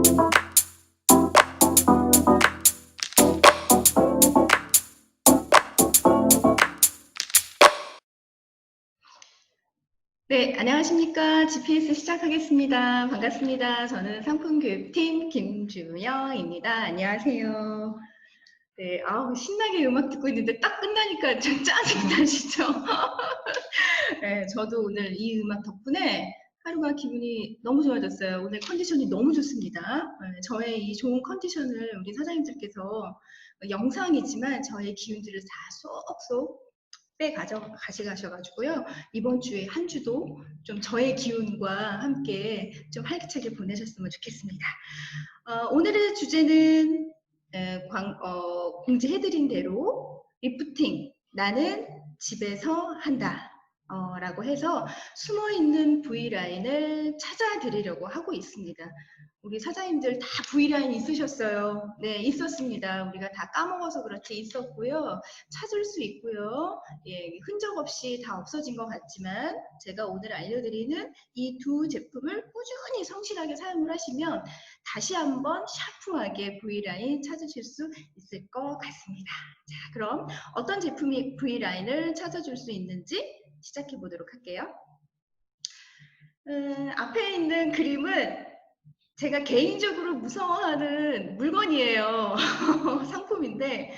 네, 안녕하십니까. GPS 시작하겠습니다. 반갑습니다. 저는 상품교육팀 김주영입니다. 안녕하세요. 네, 아우, 신나게 음악 듣고 있는데 딱 끝나니까 좀 짜증나시죠? 네, 저도 오늘 이 음악 덕분에 하루가 기분이 너무 좋아졌어요. 오늘 컨디션이 너무 좋습니다. 네, 저의 이 좋은 컨디션을 우리 사장님들께서 영상이지만 저의 기운들을 다 쏙쏙 가져가셔가지고요. 이번 주에 한 주도 좀 저의 기운과 함께 좀 활기차게 보내셨으면 좋겠습니다. 오늘의 주제는 공지해드린 대로 리프팅, 나는 집에서 한다. 라고 해서 숨어있는 V라인을 찾아드리려고 하고 있습니다. 우리 사장님들 다 V라인 있으셨어요? 네, 있었습니다. 우리가 다 까먹어서 그렇지 있었고요. 찾을 수 있고요. 예, 흔적 없이 다 없어진 것 같지만 제가 오늘 알려드리는 이 두 제품을 꾸준히 성실하게 사용을 하시면 다시 한번 샤프하게 V라인 찾으실 수 있을 것 같습니다. 자, 그럼 어떤 제품이 V라인을 찾아줄 수 있는지 시작해 보도록 할게요. 앞에 있는 그림은 제가 개인적으로 무서워하는 물건이에요. 상품인데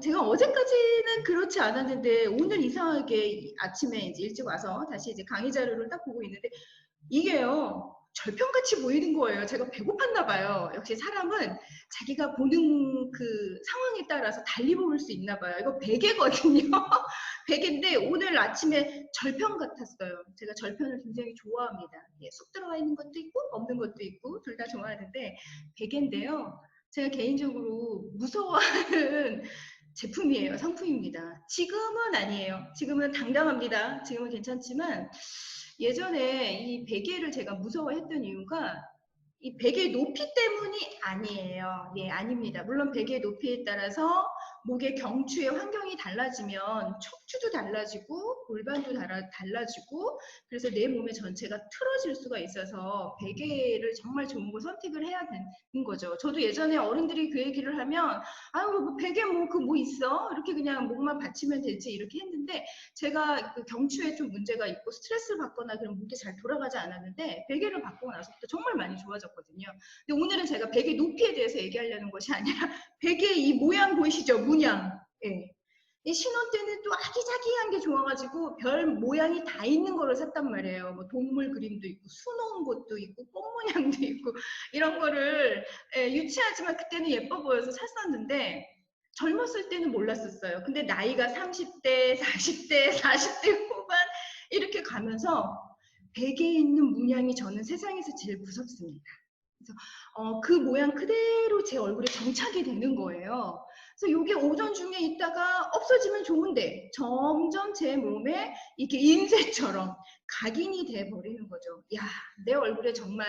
제가 어제까지는 그렇지 않았는데 오늘 이상하게 아침에 이제 일찍 와서 다시 이제 강의 자료를 딱 보고 있는데 이게요 절편같이 보이는 거예요. 제가 배고팠나 봐요. 역시 사람은 자기가 보는 그 상황에 따라서 달리 보일 수 있나 봐요. 이거 베개거든요. 베개인데 오늘 아침에 절편 같았어요. 제가 절편을 굉장히 좋아합니다. 예, 쑥 들어가 있는 것도 있고 없는 것도 있고 둘 다 좋아하는데 베개인데요. 제가 개인적으로 무서워하는 제품이에요. 상품입니다. 지금은 아니에요. 지금은 당당합니다. 지금은 괜찮지만 예전에 이 베개를 제가 무서워했던 이유가 이 베개의 높이 때문이 아니에요. 예, 아닙니다. 물론 베개의 높이에 따라서 목의 경추의 환경이 달라지면 척추도 달라지고 골반도 달라지고 그래서 내 몸의 전체가 틀어질 수가 있어서 베개를 정말 좋은 걸 선택을 해야 되는 거죠. 저도 예전에 어른들이 그 얘기를 하면 아유 뭐 베개 뭐 그 뭐 있어? 이렇게 그냥 목만 받치면 되지 이렇게 했는데 제가 그 경추에 좀 문제가 있고 스트레스를 받거나 그런 목이 잘 돌아가지 않았는데 베개를 바꾸고 나서부터 정말 많이 좋아졌거든요. 근데 오늘은 제가 베개 높이에 대해서 얘기하려는 것이 아니라 베개의 이 모양 보이시죠? 문양. 예. 이 신혼 때는 또 아기자기한 게 좋아가지고 별 모양이 다 있는 거를 샀단 말이에요. 뭐 동물 그림도 있고 수놓은 것도 있고 꽃 모양도 있고 이런 거를 유치하지만 그때는 예뻐 보여서 샀었는데 젊었을 때는 몰랐었어요. 근데 나이가 30대, 40대, 40대 후반 이렇게 가면서 베개에 있는 문양이 저는 세상에서 제일 무섭습니다. 그래서 그 모양 그대로 제 얼굴에 정착이 되는 거예요. 그래서 이게 오전 중에 있다가 없어지면 좋은데 점점 제 몸에 이렇게 인쇄처럼 각인이 돼 버리는 거죠. 야, 내 얼굴에 정말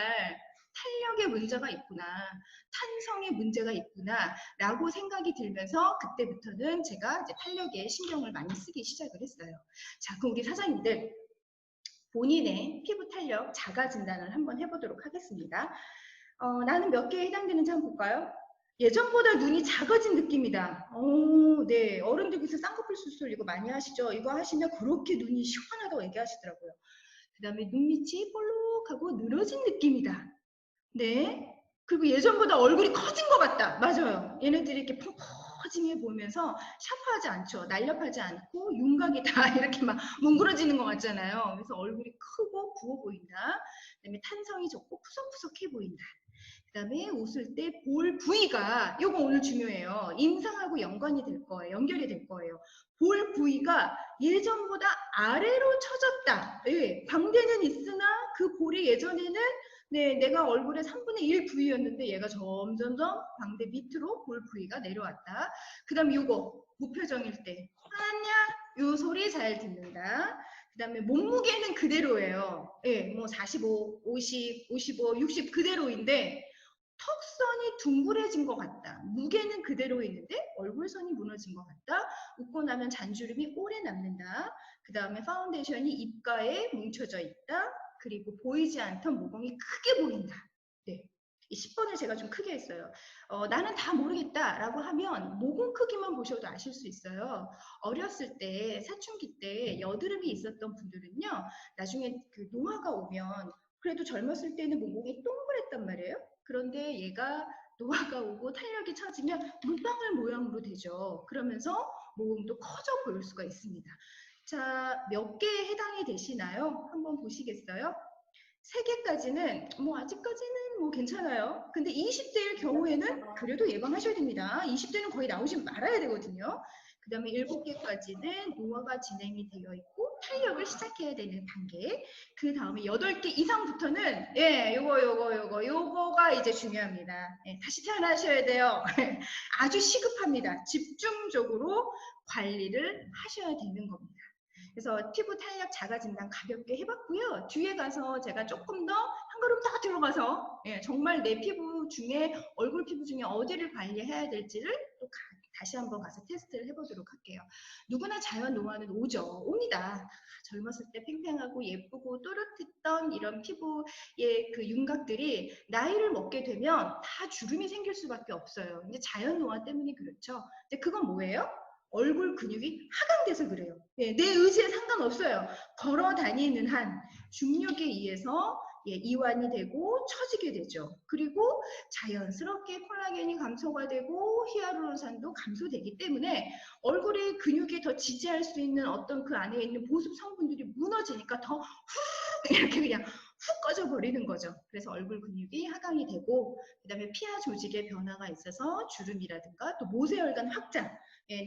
탄력의 문제가 있구나, 탄성의 문제가 있구나 라고 생각이 들면서 그때부터는 제가 이제 탄력에 신경을 많이 쓰기 시작을 했어요. 자, 그럼 우리 사장님들 본인의 피부 탄력 자가 진단을 한번 해보도록 하겠습니다. 나는 몇 개에 해당되는지 한번 볼까요? 예전보다 눈이 작아진 느낌이다. 네. 어른들께서 쌍꺼풀 수술 이거 많이 하시죠? 이거 하시면 그렇게 눈이 시원하다고 얘기하시더라고요. 그 다음에 눈밑이 볼록하고 늘어진 느낌이다. 네. 그리고 예전보다 얼굴이 커진 것 같다. 맞아요. 얘네들이 이렇게 펑퍼짐해 보면서 샤프하지 않죠. 날렵하지 않고 윤곽이 다 이렇게 막 뭉그러지는 것 같잖아요. 그래서 얼굴이 크고 부어 보인다. 그다음에 탄성이 좋고 푸석푸석해 보인다. 그다음에 웃을 때 볼 부위가 요거 오늘 중요해요. 임상하고 연결이 될 거예요. 볼 부위가 예전보다 아래로 처졌다. 네, 광대는 있으나 그 볼이 예전에는 네, 내가 얼굴의 3분의 1 부위였는데 얘가 점점점 광대 밑으로 볼 부위가 내려왔다. 그 다음 요거 무표정일 때 하냐 요 소리 잘 듣는다. 그 다음에 몸무게는 그대로예요. 예, 뭐 45, 50, 55, 60 그대로인데 턱선이 둥그레진 것 같다. 무게는 그대로 있는데 얼굴선이 무너진 것 같다. 웃고 나면 잔주름이 오래 남는다. 그 다음에 파운데이션이 입가에 뭉쳐져 있다. 그리고 보이지 않던 모공이 크게 보인다. 네. 10번을 제가 좀 크게 했어요. 나는 다 모르겠다라고 하면 모공 크기만 보셔도 아실 수 있어요. 어렸을 때 사춘기 때 여드름이 있었던 분들은요, 나중에 그 노화가 오면 그래도 젊었을 때는 모공이 동그랬단 말이에요. 그런데 얘가 노화가 오고 탄력이 처지면 물방울 모양으로 되죠. 그러면서 모공도 커져 보일 수가 있습니다. 자, 몇 개에 해당이 되시나요? 한번 보시겠어요? 3개까지는 뭐 아직까지는 뭐 괜찮아요. 근데 20대일 경우에는 그래도 예방하셔야 됩니다. 20대는 거의 나오지 말아야 되거든요. 그 다음에 7개까지는 노화가 진행이 되어 있고 탄력을 시작해야 되는 단계. 그 다음에 8개 이상부터는 요거가 이제 중요합니다. 다시 태어나셔야 돼요. 아주 시급합니다. 집중적으로 관리를 하셔야 되는 겁니다. 그래서 피부 탄력 자가 진단 가볍게 해봤고요. 뒤에 가서 제가 조금 더 한 걸음 더 들어가서 정말 내 피부 중에 얼굴 피부 중에 어디를 관리해야 될지를 또 다시 한번 가서 테스트를 해보도록 할게요. 누구나 자연 노화는 옵니다. 젊었을 때 팽팽하고 예쁘고 또렷했던 이런 피부의 그 윤곽들이 나이를 먹게 되면 다 주름이 생길 수밖에 없어요. 이제 자연 노화 때문에 그렇죠. 근데 그건 뭐예요? 얼굴 근육이 하강돼서 그래요. 내 의지에 상관없어요. 걸어 다니는 한 중력에 의해서 이완이 되고 처지게 되죠. 그리고 자연스럽게 콜라겐이 감소가 되고 히알루론산도 감소되기 때문에 얼굴의 근육이 더 지지할 수 있는 어떤 그 안에 있는 보습 성분들이 무너지니까 더 훅 이렇게 그냥 훅 꺼져 버리는 거죠. 그래서 얼굴 근육이 하강이 되고 그다음에 피하 조직의 변화가 있어서 주름이라든가 또 모세혈관 확장,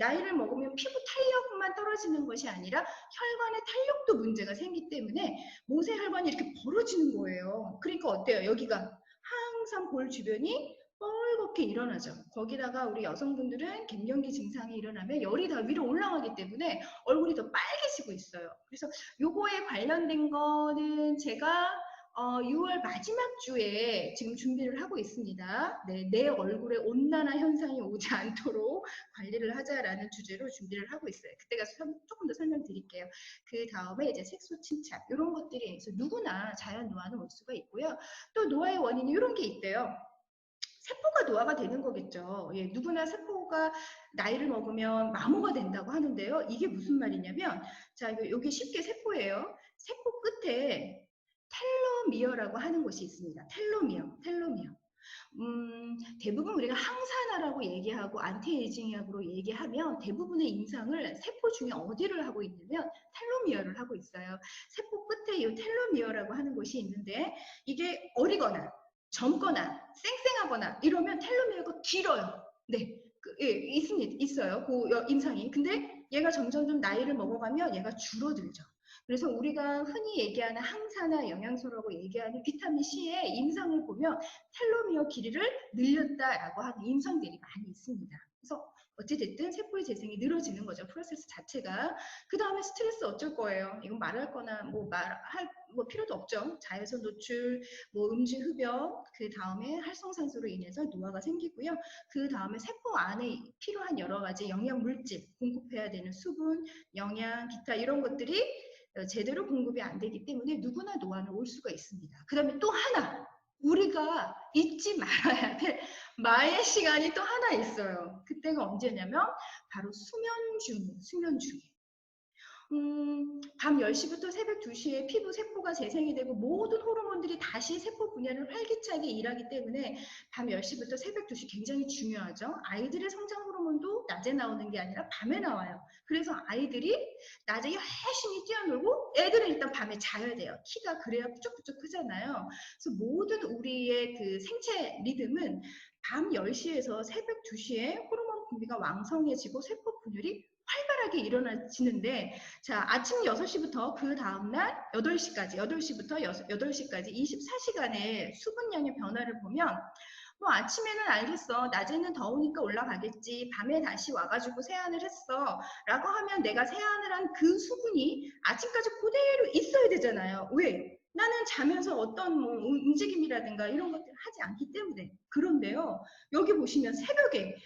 나이를 먹으면 피부 탄력만 떨어지는 것이 아니라 혈관의 탄력도 문제가 생기기 때문에 모세혈관이 이렇게 벌어지는 거예요. 그러니까 어때요? 여기가 항상 볼 주변이 뻘겋게 일어나죠. 거기다가 우리 여성분들은 갱년기 증상이 일어나면 열이 다 위로 올라가기 때문에 얼굴이 더 빨개지고 있어요. 그래서 요거에 관련된 거는 제가 6월 마지막 주에 지금 준비를 하고 있습니다. 네, 내 얼굴에 온난화 현상이 오지 않도록 관리를 하자라는 주제로 준비를 하고 있어요. 그때 가서 조금 더 설명드릴게요. 그 다음에 이제 색소 침착 이런 것들이 있어서 누구나 자연 노화는 올 수가 있고요. 또 노화의 원인이 이런 게 있대요. 세포가 노화가 되는 거겠죠. 누구나 세포가 나이를 먹으면 마모가 된다고 하는데요. 이게 무슨 말이냐면, 자, 이게 쉽게 세포예요. 세포 끝에 텔로미어라고 하는 것이 있습니다. 텔로미어. 대부분 우리가 항산화라고 얘기하고 안티에이징약으로 얘기하면 대부분의 임상을 세포 중에 어디를 하고 있냐면 텔로미어를 하고 있어요. 세포 끝에 이 텔로미어라고 하는 것이 있는데 이게 어리거나 젊거나 쌩쌩하거나 이러면 텔로미어가 길어요. 네, 있어요. 그 임상이. 근데 얘가 점점 좀 나이를 먹어가면 얘가 줄어들죠. 그래서 우리가 흔히 얘기하는 항산화 영양소라고 얘기하는 비타민 C의 임상을 보면 텔로미어 길이를 늘렸다라고 하는 임상들이 많이 있습니다. 그래서 어찌됐든 세포의 재생이 늘어지는 거죠. 프로세스 자체가. 그 다음에 스트레스 어쩔 거예요. 이건 말할 거나 말할 필요도 없죠. 자외선 노출, 음주 흡연, 그 다음에 활성산소로 인해서 노화가 생기고요. 그 다음에 세포 안에 필요한 여러 가지 영양 물질, 공급해야 되는 수분, 영양, 기타 이런 것들이 제대로 공급이 안 되기 때문에 누구나 노화는 올 수가 있습니다. 그 다음에 또 하나 우리가 잊지 말아야 될 마의 시간이 또 하나 있어요. 그때가 언제냐면 바로 수면 중에 밤 10시부터 새벽 2시에 피부 세포가 재생이 되고 모든 호르몬들이 다시 세포 분야를 활기차게 일하기 때문에 밤 10시부터 새벽 2시 굉장히 중요하죠. 아이들의 성장 호르몬도 낮에 나오는 게 아니라 밤에 나와요. 그래서 아이들이 낮에 열심히 뛰어놀고 애들은 일단 밤에 자야 돼요. 키가 그래야 부쩍부쩍 크잖아요. 그래서 모든 우리의 그 생체 리듬은 밤 10시에서 새벽 2시에 호르몬 분비가 왕성해지고 세포 분열이 활발하게 일어나지는데 자 아침 6시부터 그 다음날 8시부터 8시까지 24시간의 수분량의 변화를 보면 아침에는 알겠어. 낮에는 더우니까 올라가겠지. 밤에 다시 와가지고 세안을 했어. 라고 하면 내가 세안을 한 그 수분이 아침까지 그대로 있어야 되잖아요. 왜? 나는 자면서 어떤 움직임이라든가 이런 것들을 하지 않기 때문에. 그런데요. 여기 보시면 새벽에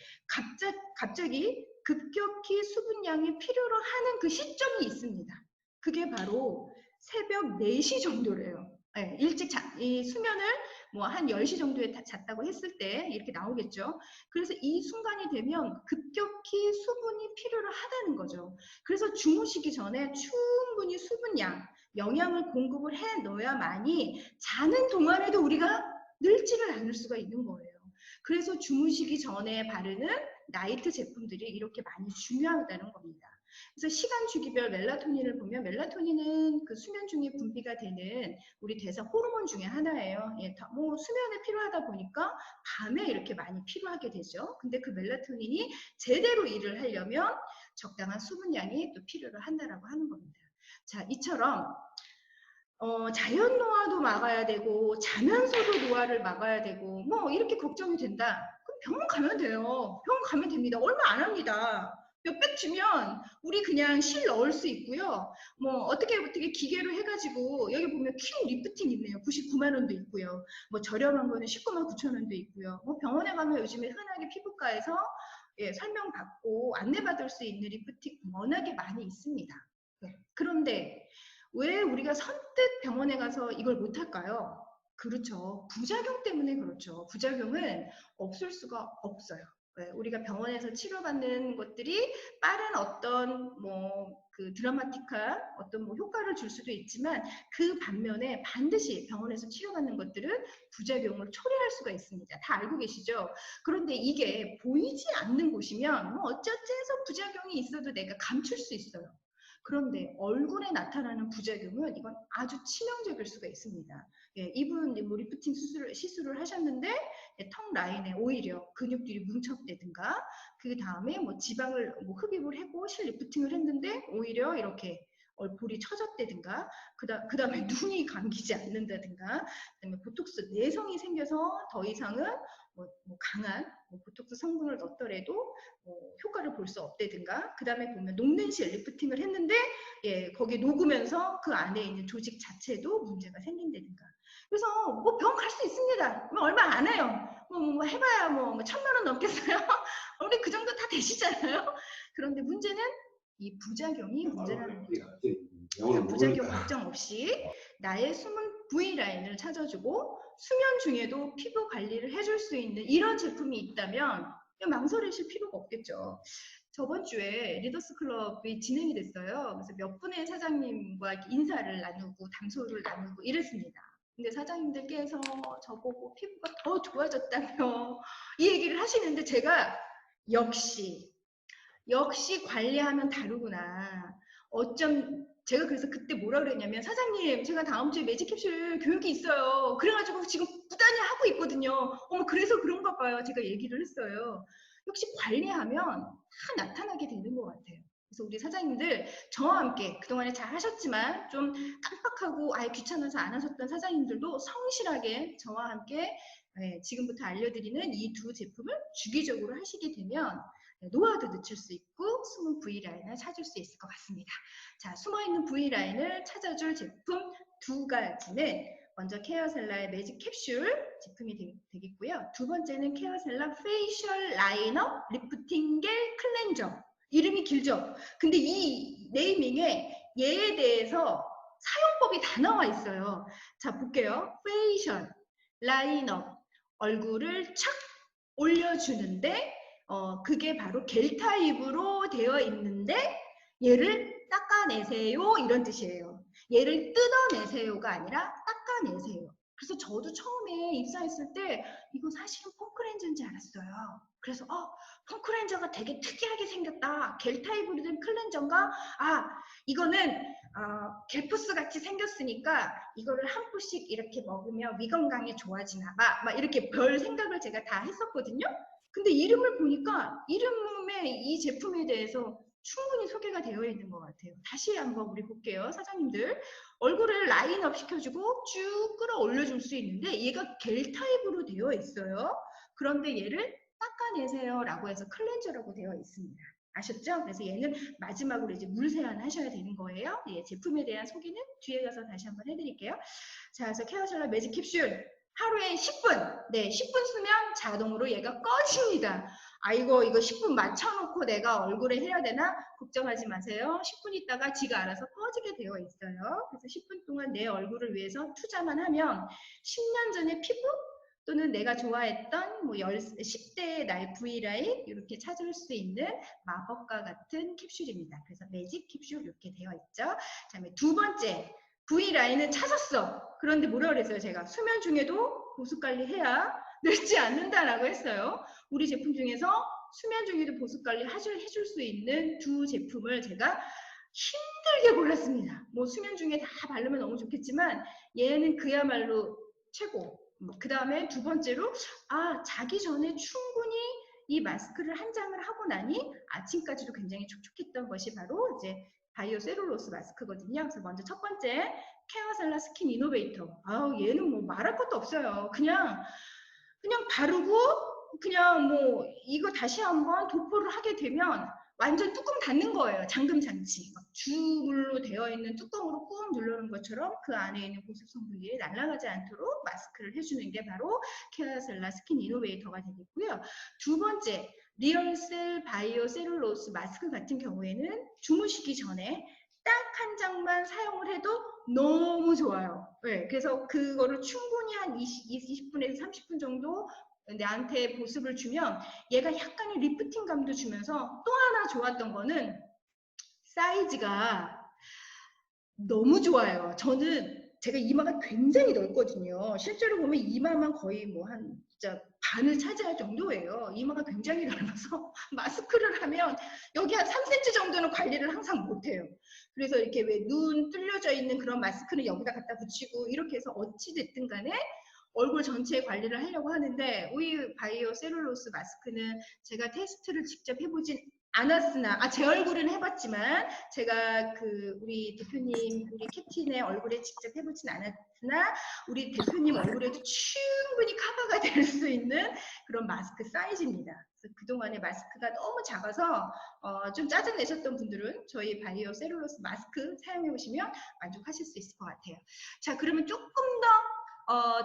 갑자기 급격히 수분량이 필요로 하는 그 시점이 있습니다. 그게 바로 새벽 4시 정도래요. 네, 이 수면을 뭐 한 10시 정도에 잤다고 했을 때 이렇게 나오겠죠. 그래서 이 순간이 되면 급격히 수분이 필요를 하다는 거죠. 그래서 주무시기 전에 충분히 수분량, 영양을 공급을 해 넣어야만이 자는 동안에도 우리가 늙지를 않을 수가 있는 거예요. 그래서 주무시기 전에 바르는 나이트 제품들이 이렇게 많이 중요하다는 겁니다. 그래서 시간 주기별 멜라토닌을 보면 멜라토닌은 그 수면 중에 분비가 되는 우리 대사 호르몬 중에 하나예요. 예, 뭐 수면에 필요하다 보니까 밤에 이렇게 많이 필요하게 되죠. 근데 그 멜라토닌이 제대로 일을 하려면 적당한 수분량이 또 필요를 한다라고 하는 겁니다. 자, 이처럼 자연 노화도 막아야 되고 자면서도 노화를 막아야 되고 뭐 이렇게 걱정이 된다. 그럼 병원 가면 돼요. 병원 가면 됩니다. 얼마 안 합니다. 몇백 주면 우리 그냥 실 넣을 수 있고요. 뭐 어떻게 기계로 해가지고 여기 보면 퀸 리프팅 있네요. 99만 원도 있고요. 뭐 저렴한 거는 19만 9천 원도 있고요. 뭐 병원에 가면 요즘에 흔하게 피부과에서 예, 설명받고 안내받을 수 있는 리프팅 워낙에 많이 있습니다. 네. 그런데 왜 우리가 선뜻 병원에 가서 이걸 못할까요? 그렇죠. 부작용 때문에 그렇죠. 부작용은 없을 수가 없어요. 네, 우리가 병원에서 치료받는 것들이 빠른 어떤 뭐 그 드라마틱한 어떤 뭐 효과를 줄 수도 있지만 그 반면에 반드시 병원에서 치료받는 것들은 부작용을 초래할 수가 있습니다. 다 알고 계시죠? 그런데 이게 보이지 않는 곳이면 뭐 어쩌해서 부작용이 있어도 내가 감출 수 있어요. 그런데 얼굴에 나타나는 부작용은 이건 아주 치명적일 수가 있습니다. 예, 이분 뭐 리프팅 시술을 하셨는데 예, 턱 라인에 오히려 근육들이 뭉쳤다든가 그 다음에 뭐 지방을 뭐 흡입을 하고 실 리프팅을 했는데 오히려 이렇게 볼이 처졌다든가 그 다음에 눈이 감기지 않는다든가 그다음에 보톡스 내성이 생겨서 더 이상은 뭐 강한 뭐 보톡스 성분을 넣더라도 효과를 볼 수 없다든가 그 다음에 보면 녹는 실 리프팅을 했는데 예, 거기에 녹으면서 그 안에 있는 조직 자체도 문제가 생긴다든가 그래서 뭐 병원 갈 수 있습니다. 뭐 얼마 안 해요. 뭐 해봐야 뭐 1,000만 원 넘겠어요. 우리 그 정도 다 되시잖아요. 그런데 문제는 이 부작용이 문제라는 거죠. 자, 부작용 걱정 없이 나의 숨은 V라인을 찾아주고 수면 중에도 피부 관리를 해줄 수 있는 이런 제품이 있다면 망설이실 필요가 없겠죠. 저번 주에 리더스 클럽이 진행이 됐어요. 그래서 몇 분의 사장님과 인사를 나누고 담소를 나누고 이랬습니다. 근데 사장님들께서 저보고 피부가 더 좋아졌다며 이 얘기를 하시는데 제가 역시 관리하면 다르구나. 제가 그래서 그때 뭐라 그랬냐면 사장님 제가 다음 주에 매직 캡슐 교육이 있어요. 그래가지고 지금 꾸준히 하고 있거든요. 그래서 그런가 봐요. 제가 얘기를 했어요. 역시 관리하면 다 나타나게 되는 것 같아요. 그래서 우리 사장님들 저와 함께 그동안에 잘 하셨지만 좀 깜빡하고 아예 귀찮아서 안 하셨던 사장님들도 성실하게 저와 함께 지금부터 알려드리는 이 두 제품을 주기적으로 하시게 되면 노화도 늦출 수 있고 숨은 V라인을 찾을 수 있을 것 같습니다. 자, 숨어있는 V라인을 찾아줄 제품 두 가지는 먼저 케어셀라의 매직 캡슐 제품이 되겠고요. 두 번째는 케어셀라 페이셜 라이너 리프팅 겔 클렌저. 이름이 길죠? 근데 이 네이밍에 얘에 대해서 사용법이 다 나와 있어요. 자, 볼게요. 페이셜 라이너 얼굴을 착 올려주는데 그게 바로 겔 타입으로 되어 있는데 얘를 닦아내세요 이런 뜻이에요. 얘를 뜯어내세요가 아니라 닦아내세요. 그래서 저도 처음에 입사했을 때 이거 사실은 폼클렌저인지 알았어요. 그래서 폼클렌저가 되게 특이하게 생겼다. 겔 타입으로 된 클렌저인가? 이거는 겔푸스 같이 생겼으니까 이거를 한 포씩 이렇게 먹으면 위 건강에 좋아지나 봐. 막 이렇게 별 생각을 제가 다 했었거든요. 근데 이름을 보니까 이름에 이 제품에 대해서 충분히 소개가 되어 있는 것 같아요. 다시 한번 우리 볼게요. 사장님들 얼굴을 라인업 시켜주고 쭉 끌어올려줄 수 있는데 얘가 겔 타입으로 되어 있어요. 그런데 얘를 닦아내세요 라고 해서 클렌저라고 되어 있습니다. 아셨죠? 그래서 얘는 마지막으로 이제 물 세안하셔야 되는 거예요. 예, 제품에 대한 소개는 뒤에 가서 다시 한번 해드릴게요. 자, 그래서 케어셀라 매직 캡슐 하루에 10분. 네, 10분 쓰면 자동으로 얘가 꺼집니다. 아이고, 이거 10분 맞춰놓고 내가 얼굴에 해야 되나? 걱정하지 마세요. 10분 있다가 지가 알아서 꺼지게 되어 있어요. 그래서 10분 동안 내 얼굴을 위해서 투자만 하면 10년 전의 피부 또는 내가 좋아했던 뭐 10대의 날 V라인 이렇게 찾을 수 있는 마법과 같은 캡슐입니다. 그래서 매직 캡슐 이렇게 되어 있죠. 그다음에 두 번째, V라인은 찾았어. 그런데 뭐라 그랬어요? 제가 수면 중에도 보습 관리해야 늙지 않는다라고 했어요. 우리 제품 중에서 수면 중에도 보습 관리 해줄 수 있는 두 제품을 제가 힘들게 골랐습니다. 뭐 수면 중에 다 바르면 너무 좋겠지만 얘는 그야말로 최고. 그 다음에 두 번째로 자기 전에 충분히 이 마스크를 한 장을 하고 나니 아침까지도 굉장히 촉촉했던 것이 바로 이제 바이오 셀룰로스 마스크거든요. 그래서 먼저 첫 번째 케어셀라 스킨 이노베이터. 얘는 뭐 말할 것도 없어요. 그냥 바르고 그냥 뭐 이거 다시 한번 도포를 하게 되면 완전 뚜껑 닫는 거예요. 잠금 장치. 주물로 되어 있는 뚜껑으로 꾹 누르는 것처럼 그 안에 있는 보습 성분들이 날아가지 않도록 마스크를 해주는 게 바로 케어셀라 스킨 이노베이터가 되겠고요. 두 번째, 리얼셀 바이오 셀룰로스 마스크 같은 경우에는 주무시기 전에 딱 한 장만 사용을 해도 너무 좋아요. 네, 그래서 그거를 충분히 한 20분에서 30분 정도 나한테 보습을 주면 얘가 약간의 리프팅 감도 주면서 또 하나 좋았던 거는 사이즈가 너무 좋아요. 제가 이마가 굉장히 넓거든요. 실제로 보면 이마만 거의 뭐 한 진짜 반을 차지할 정도예요. 이마가 굉장히 넓어서 마스크를 하면 여기 한 3cm 정도는 관리를 항상 못해요. 그래서 이렇게 왜 눈 뚫려져 있는 그런 마스크는 여기다 갖다 붙이고 이렇게 해서 어찌됐든 간에 얼굴 전체에 관리를 하려고 하는데 우리 바이오 셀룰로스 마스크는 제가 테스트를 직접 해보진 않았으나 제 얼굴은 해봤지만 제가 우리 대표님 우리 캡틴의 얼굴에 직접 해보진 않았으나 우리 대표님 얼굴에도 충분히 커버가 될 수 있는 그런 마스크 사이즈입니다. 그래서 그동안에 마스크가 너무 작아서 좀 짜증내셨던 분들은 저희 바이오 셀룰로스 마스크 사용해보시면 만족하실 수 있을 것 같아요. 자, 그러면 조금 더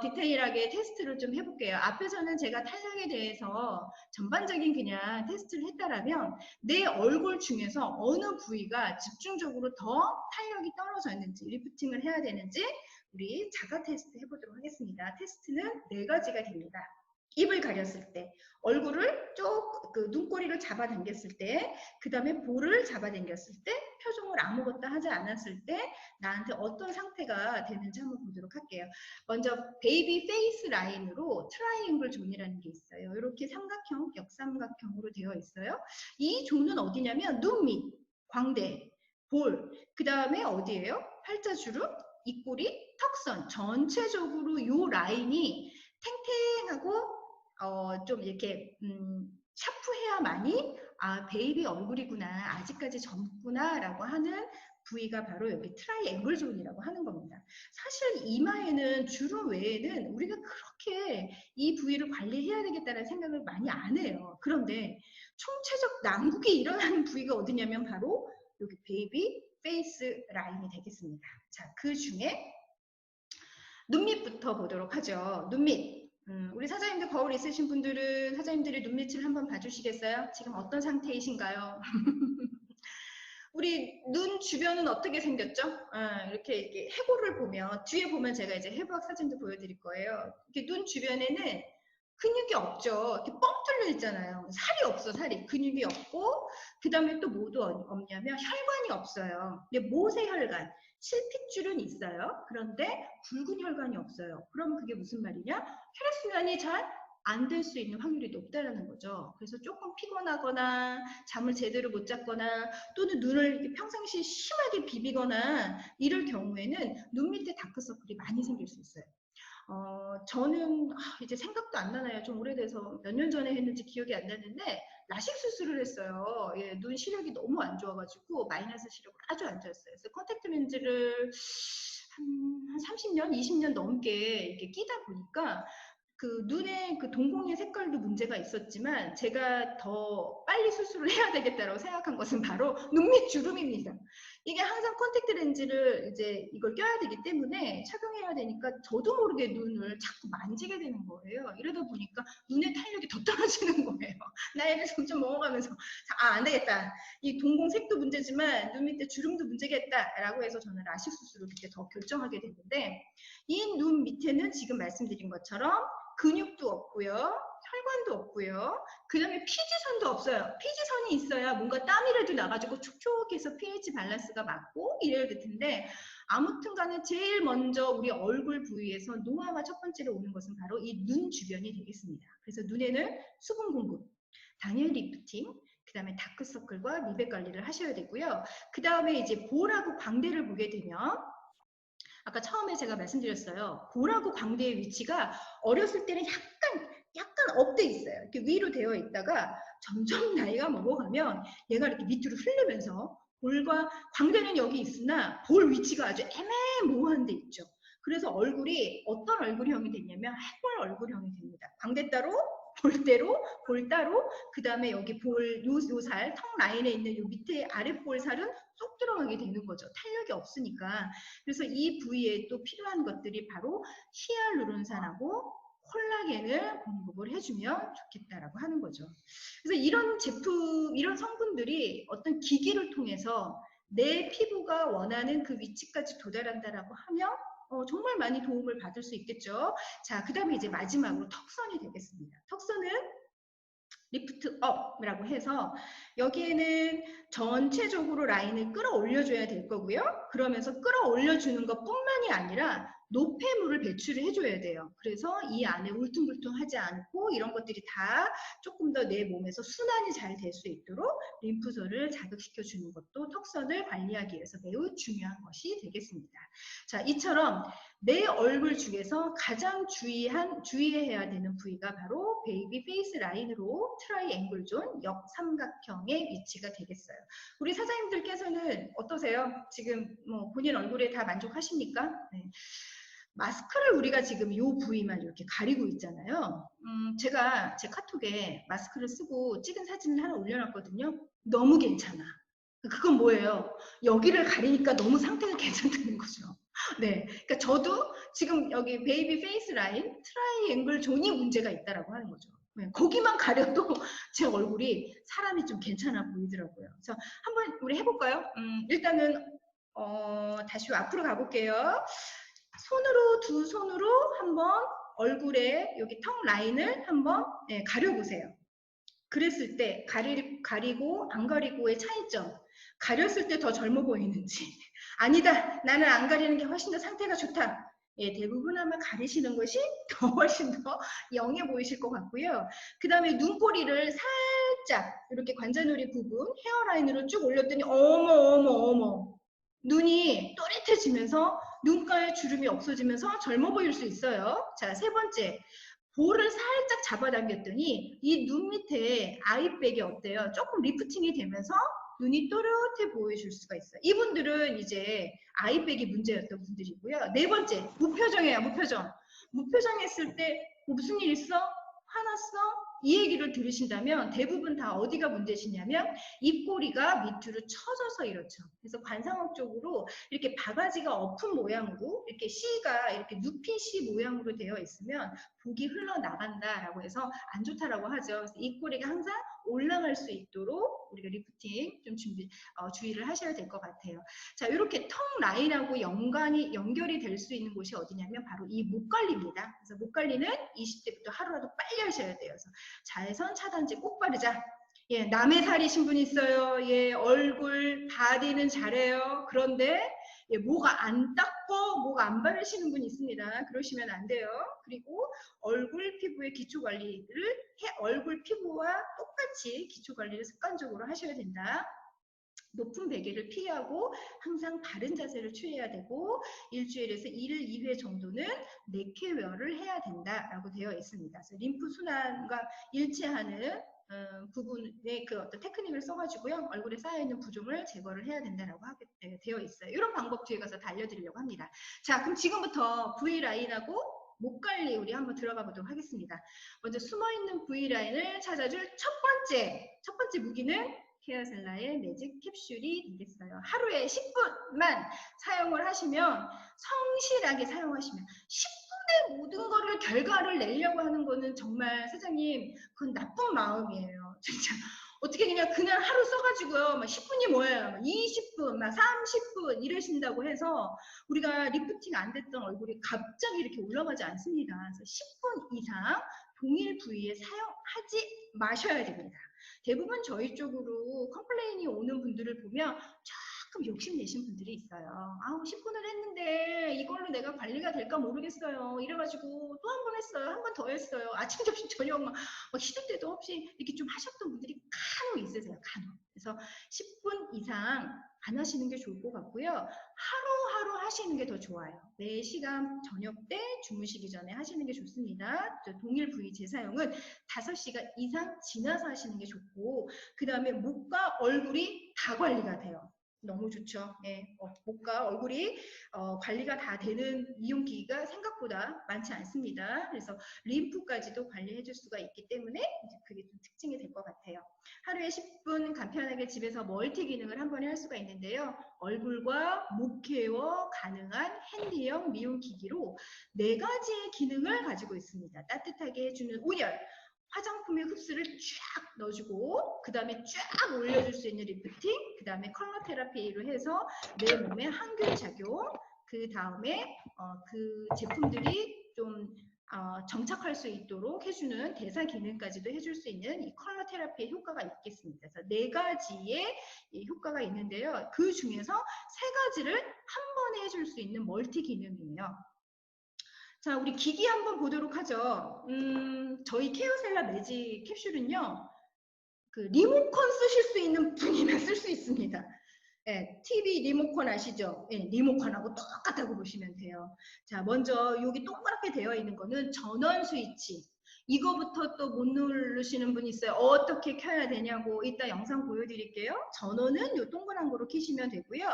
디테일하게 테스트를 좀 해볼게요. 앞에서는 제가 탄력에 대해서 전반적인 그냥 테스트를 했다라면 내 얼굴 중에서 어느 부위가 집중적으로 더 탄력이 떨어져 있는지 리프팅을 해야 되는지 우리 자가 테스트 해보도록 하겠습니다. 테스트는 4가지가 됩니다. 입을 가렸을 때, 얼굴을 눈꼬리를 잡아당겼을 때, 그 다음에 볼을 잡아당겼을 때, 표정을 아무것도 하지 않았을 때 나한테 어떤 상태가 되는지 한번 보도록 할게요. 먼저 베이비 페이스 라인으로 트라이앵글 존이라는 게 있어요. 이렇게 삼각형, 역삼각형으로 되어 있어요. 이 존은 어디냐면 눈 밑, 광대, 볼, 그 다음에 어디예요? 팔자주름, 입꼬리, 턱선 전체적으로 이 라인이 탱탱하고 좀 이렇게 샤프해야만이 베이비 얼굴이구나, 아직까지 젊구나 라고 하는 부위가 바로 여기 트라이앵글 존이라고 하는 겁니다. 사실 이마에는 주름 외에는 우리가 그렇게 이 부위를 관리해야 되겠다는 생각을 많이 안 해요. 그런데 총체적 난국이 일어나는 부위가 어디냐면 바로 여기 베이비 페이스 라인이 되겠습니다. 자, 그 중에 눈밑부터 보도록 하죠. 눈밑. 우리 사장님들 거울 있으신 분들은 사장님들의 눈밑을 한번 봐주시겠어요? 지금 어떤 상태이신가요? 우리 눈 주변은 어떻게 생겼죠? 이렇게 해골을 보면 뒤에 보면 제가 이제 해부학 사진도 보여드릴 거예요. 이렇게 눈 주변에는 근육이 없죠. 이렇게 뻥 뚫려 있잖아요. 살이 없어, 살이. 근육이 없고, 그 다음에 또 뭐도 없냐면 혈관이 없어요. 근데 모세혈관, 실핏줄은 있어요. 그런데 굵은 혈관이 없어요. 그럼 그게 무슨 말이냐? 혈액순환이 잘 안 될 수 있는 확률이 높다라는 거죠. 그래서 조금 피곤하거나 잠을 제대로 못 잤거나 또는 눈을 이렇게 평상시에 심하게 비비거나 이럴 경우에는 눈 밑에 다크서클이 많이 생길 수 있어요. 저는 이제 생각도 안 나나요. 좀 오래돼서 몇 년 전에 했는지 기억이 안 나는데 라식 수술을 했어요. 예, 눈 시력이 너무 안 좋아가지고 마이너스 시력을 아주 안 좋았어요. 그래서 컨택트 렌즈를 한 30년, 20년 넘게 이렇게 끼다 보니까 그 눈의 그 동공의 색깔도 문제가 있었지만 제가 더 빨리 수술을 해야 되겠다라고 생각한 것은 바로 눈 밑 주름입니다. 이게 항상 컨택트 렌즈를 이제 이걸 껴야 되기 때문에 착용해야 되니까 저도 모르게 눈을 자꾸 만지게 되는 거예요. 이러다 보니까 눈의 탄력이 더 떨어지는 거예요. 나이를 점점 먹어가면서 안 되겠다. 이 동공 색도 문제지만 눈 밑에 주름도 문제겠다라고 해서 저는 라식 수술을 그때 더 결정하게 됐는데 이 눈 밑에는 지금 말씀드린 것처럼 근육도 없고요. 혈관도 없고요. 그 다음에 피지선도 없어요. 피지선이 있어야 뭔가 땀이라도 나가지고 촉촉해서 pH 밸런스가 맞고 이래야 될 텐데 아무튼 간에 제일 먼저 우리 얼굴 부위에서 노화가 첫 번째로 오는 것은 바로 이 눈 주변이 되겠습니다. 그래서 눈에는 수분 공급, 당연 리프팅, 그 다음에 다크서클과 미백 관리를 하셔야 되고요. 그 다음에 이제 볼하고 광대를 보게 되면 아까 처음에 제가 말씀드렸어요. 볼하고 광대의 위치가 어렸을 때는 약간 업돼 있어요. 이렇게 위로 되어 있다가 점점 나이가 먹어가면 얘가 이렇게 밑으로 흐르면서 볼과 광대는 여기 있으나 볼 위치가 아주 애매모호한 데 있죠. 그래서 얼굴이 어떤 얼굴형이 되냐면 해골 얼굴형이 됩니다. 광대 따로, 볼 따로, 그 다음에 여기 요 살, 턱 라인에 있는 요 밑에 아랫볼 살은 쏙 들어가게 되는 거죠. 탄력이 없으니까. 그래서 이 부위에 또 필요한 것들이 바로 히알루론산하고 콜라겐을 공급을 해주면 좋겠다라고 하는 거죠. 그래서 이런 제품, 이런 성분들이 어떤 기기를 통해서 내 피부가 원하는 그 위치까지 도달한다라고 하면 정말 많이 도움을 받을 수 있겠죠. 자, 그 다음에 이제 마지막으로 턱선이 되겠습니다. 턱선은 리프트 업이라고 해서 여기에는 전체적으로 라인을 끌어올려줘야 될 거고요. 그러면서 끌어올려주는 것뿐만이 아니라 노폐물을 배출을 해줘야 돼요. 그래서 이 안에 울퉁불퉁하지 않고 이런 것들이 다 조금 더 내 몸에서 순환이 잘 될 수 있도록 림프절을 자극시켜주는 것도 턱선을 관리하기 위해서 매우 중요한 것이 되겠습니다. 자, 이처럼 내 얼굴 중에서 가장 주의해야 되는 부위가 바로 베이비 페이스 라인으로 트라이앵글 존 역삼각형의 위치가 되겠어요. 우리 사장님들께서는 어떠세요? 지금 뭐 본인 얼굴에 다 만족하십니까? 네. 마스크를 우리가 지금 이 부위만 이렇게 가리고 있잖아요. 제가 제 카톡에 마스크를 쓰고 찍은 사진을 하나 올려놨거든요. 너무 괜찮아. 그건 뭐예요? 여기를 가리니까 너무 상태가 괜찮다는 거죠. 네, 그러니까 저도 지금 여기 베이비 페이스 라인 트라이앵글 존이 문제가 있다라고 하는 거죠. 네, 거기만 가려도 제 얼굴이 사람이 좀 괜찮아 보이더라고요. 그래서 한번 우리 해볼까요? 일단은 다시 앞으로 가볼게요. 두 손으로 한번 얼굴에 여기 턱 라인을 한번 가려보세요. 그랬을 때 가리고 안 가리고의 차이점, 가렸을 때 더 젊어 보이는지 아니다 나는 안 가리는 게 훨씬 더 상태가 좋다, 예, 대부분 아마 가리시는 것이 더 훨씬 더 영해 보이실 것 같고요. 그 다음에 눈꼬리를 살짝 이렇게 관자놀이 부분 헤어라인으로 쭉 올렸더니 어머 눈이 또렷해지면서 눈가에 주름이 없어지면서 젊어 보일 수 있어요. 자, 세 번째, 볼을 살짝 잡아당겼더니 이 눈 밑에 아이백이 어때요? 조금 리프팅이 되면서 눈이 또렷해 보여줄 수가 있어요. 이분들은 이제 아이백이 문제였던 분들이고요. 네 번째, 무표정이에요. 무표정 했을 때 무슨 일 있어? 화났어? 이 얘기를 들으신다면 대부분 다 어디가 문제시냐면 입꼬리가 밑으로 처져서 이렇죠. 그래서 관상학적으로 이렇게 바가지가 엎은 모양으로 이렇게 C가 이렇게 눕힌 C 모양으로 되어 있으면 복이 흘러나간다라고 해서 안 좋다라고 하죠. 그래서 입꼬리가 항상 올라갈 수 있도록 우리가 리프팅 좀 주의를 하셔야 될 것 같아요. 자, 이렇게 턱 라인하고 연결이 될 수 있는 곳이 어디냐면 바로 이 목 관리입니다. 그래서 목 관리는 20대부터 하루라도 빨리 하셔야 돼요. 그래서 자외선 차단제 꼭 바르자. 예, 남의 살이신 분 있어요. 예, 얼굴 바디는 잘해요. 그런데 예, 목 안 닦고 목 안 바르시는 분 있습니다. 그러시면 안 돼요. 그리고 얼굴 피부의 기초 관리를 얼굴 피부와 똑같이 기초 관리를 습관적으로 하셔야 된다. 높은 베개를 피하고 항상 바른 자세를 취해야 되고 일주일에서 1일 2회 정도는 넥케어를 해야 된다라고 되어 있습니다. 그래서 림프 순환과 일치하는 부분의 그 어떤 테크닉을 써가지고요, 얼굴에 쌓여있는 부종을 제거를 해야 된다라고 되어 있어요. 이런 방법 뒤에 가서 다 알려드리려고 합니다. 자, 그럼 지금부터 V 라인하고 목 관리 우리 한번 들어가 보도록 하겠습니다. 먼저 숨어있는 V라인을 찾아줄 첫 번째 무기는 케어셀라의 매직 캡슐이 되겠어요. 하루에 10분만 사용을 하시면, 성실하게 사용하시면 10분의 모든 거를 결과를 내려고 하는 거는 정말 사장님 그건 나쁜 마음이에요. 진짜 어떻게 그냥 하루 써가지고요. 막 10분이 뭐예요? 막 20분, 막 30분 이러신다고 해서 우리가 리프팅 안 됐던 얼굴이 갑자기 이렇게 올라가지 않습니다. 그래서 10분 이상 동일 부위에 사용하지 마셔야 됩니다. 대부분 저희 쪽으로 컴플레인이 오는 분들을 보면 조금 욕심내신 분들이 있어요. 아우 10분을 했는데 이걸로 내가 관리가 될까 모르겠어요. 이래가지고 또 한 번 했어요. 한 번 더 했어요. 아침, 점심, 저녁 막 시도 때도 없이 이렇게 좀 하셨던 분들이 간혹 있으세요. 간혹. 그래서 10분 이상 안 하시는 게 좋을 것 같고요. 하루하루 하시는 게 더 좋아요. 4시간 저녁 때 주무시기 전에 하시는 게 좋습니다. 동일 부위 재사용은 5시간 이상 지나서 하시는 게 좋고, 그 다음에 목과 얼굴이 다 관리가 돼요. 너무 좋죠. 예, 목과 얼굴이 관리가 다 되는 미용기기가 생각보다 많지 않습니다. 그래서 림프까지도 관리해 줄 수가 있기 때문에 이제 그게 좀 특징이 될 것 같아요. 하루에 10분 간편하게 집에서 멀티 기능을 한 번에 할 수가 있는데요. 얼굴과 목 케어 가능한 핸디형 미용기기로 4가지의 기능을 가지고 있습니다. 따뜻하게 해주는 온열, 화장품의 흡수를 쫙 넣어주고, 그 다음에 쫙 올려줄 수 있는 리프팅, 그 다음에 컬러 테라피로 해서 내 몸에 항균 작용, 그 다음에 그 제품들이 좀 정착할 수 있도록 해주는 대사 기능까지도 해줄 수 있는 이 컬러 테라피의 효과가 있겠습니다. 그래서 4가지의 효과가 있는데요. 그 중에서 3가지를 한 번에 해줄 수 있는 멀티 기능이에요. 자, 우리 기기 한번 보도록 하죠. 저희 케어셀라 매직 캡슐은요, 그 리모컨 쓰실 수 있는 분이면 쓸 수 있습니다. 예, TV 리모컨 아시죠? 예, 리모컨하고 똑같다고 보시면 돼요. 자, 먼저 여기 동그랗게 되어 있는 거는 전원 스위치. 이거부터 또 못 누르시는 분 있어요. 어떻게 켜야 되냐고 이따 영상 보여드릴게요. 전원은 요 동그란 거로 켜시면 되고요.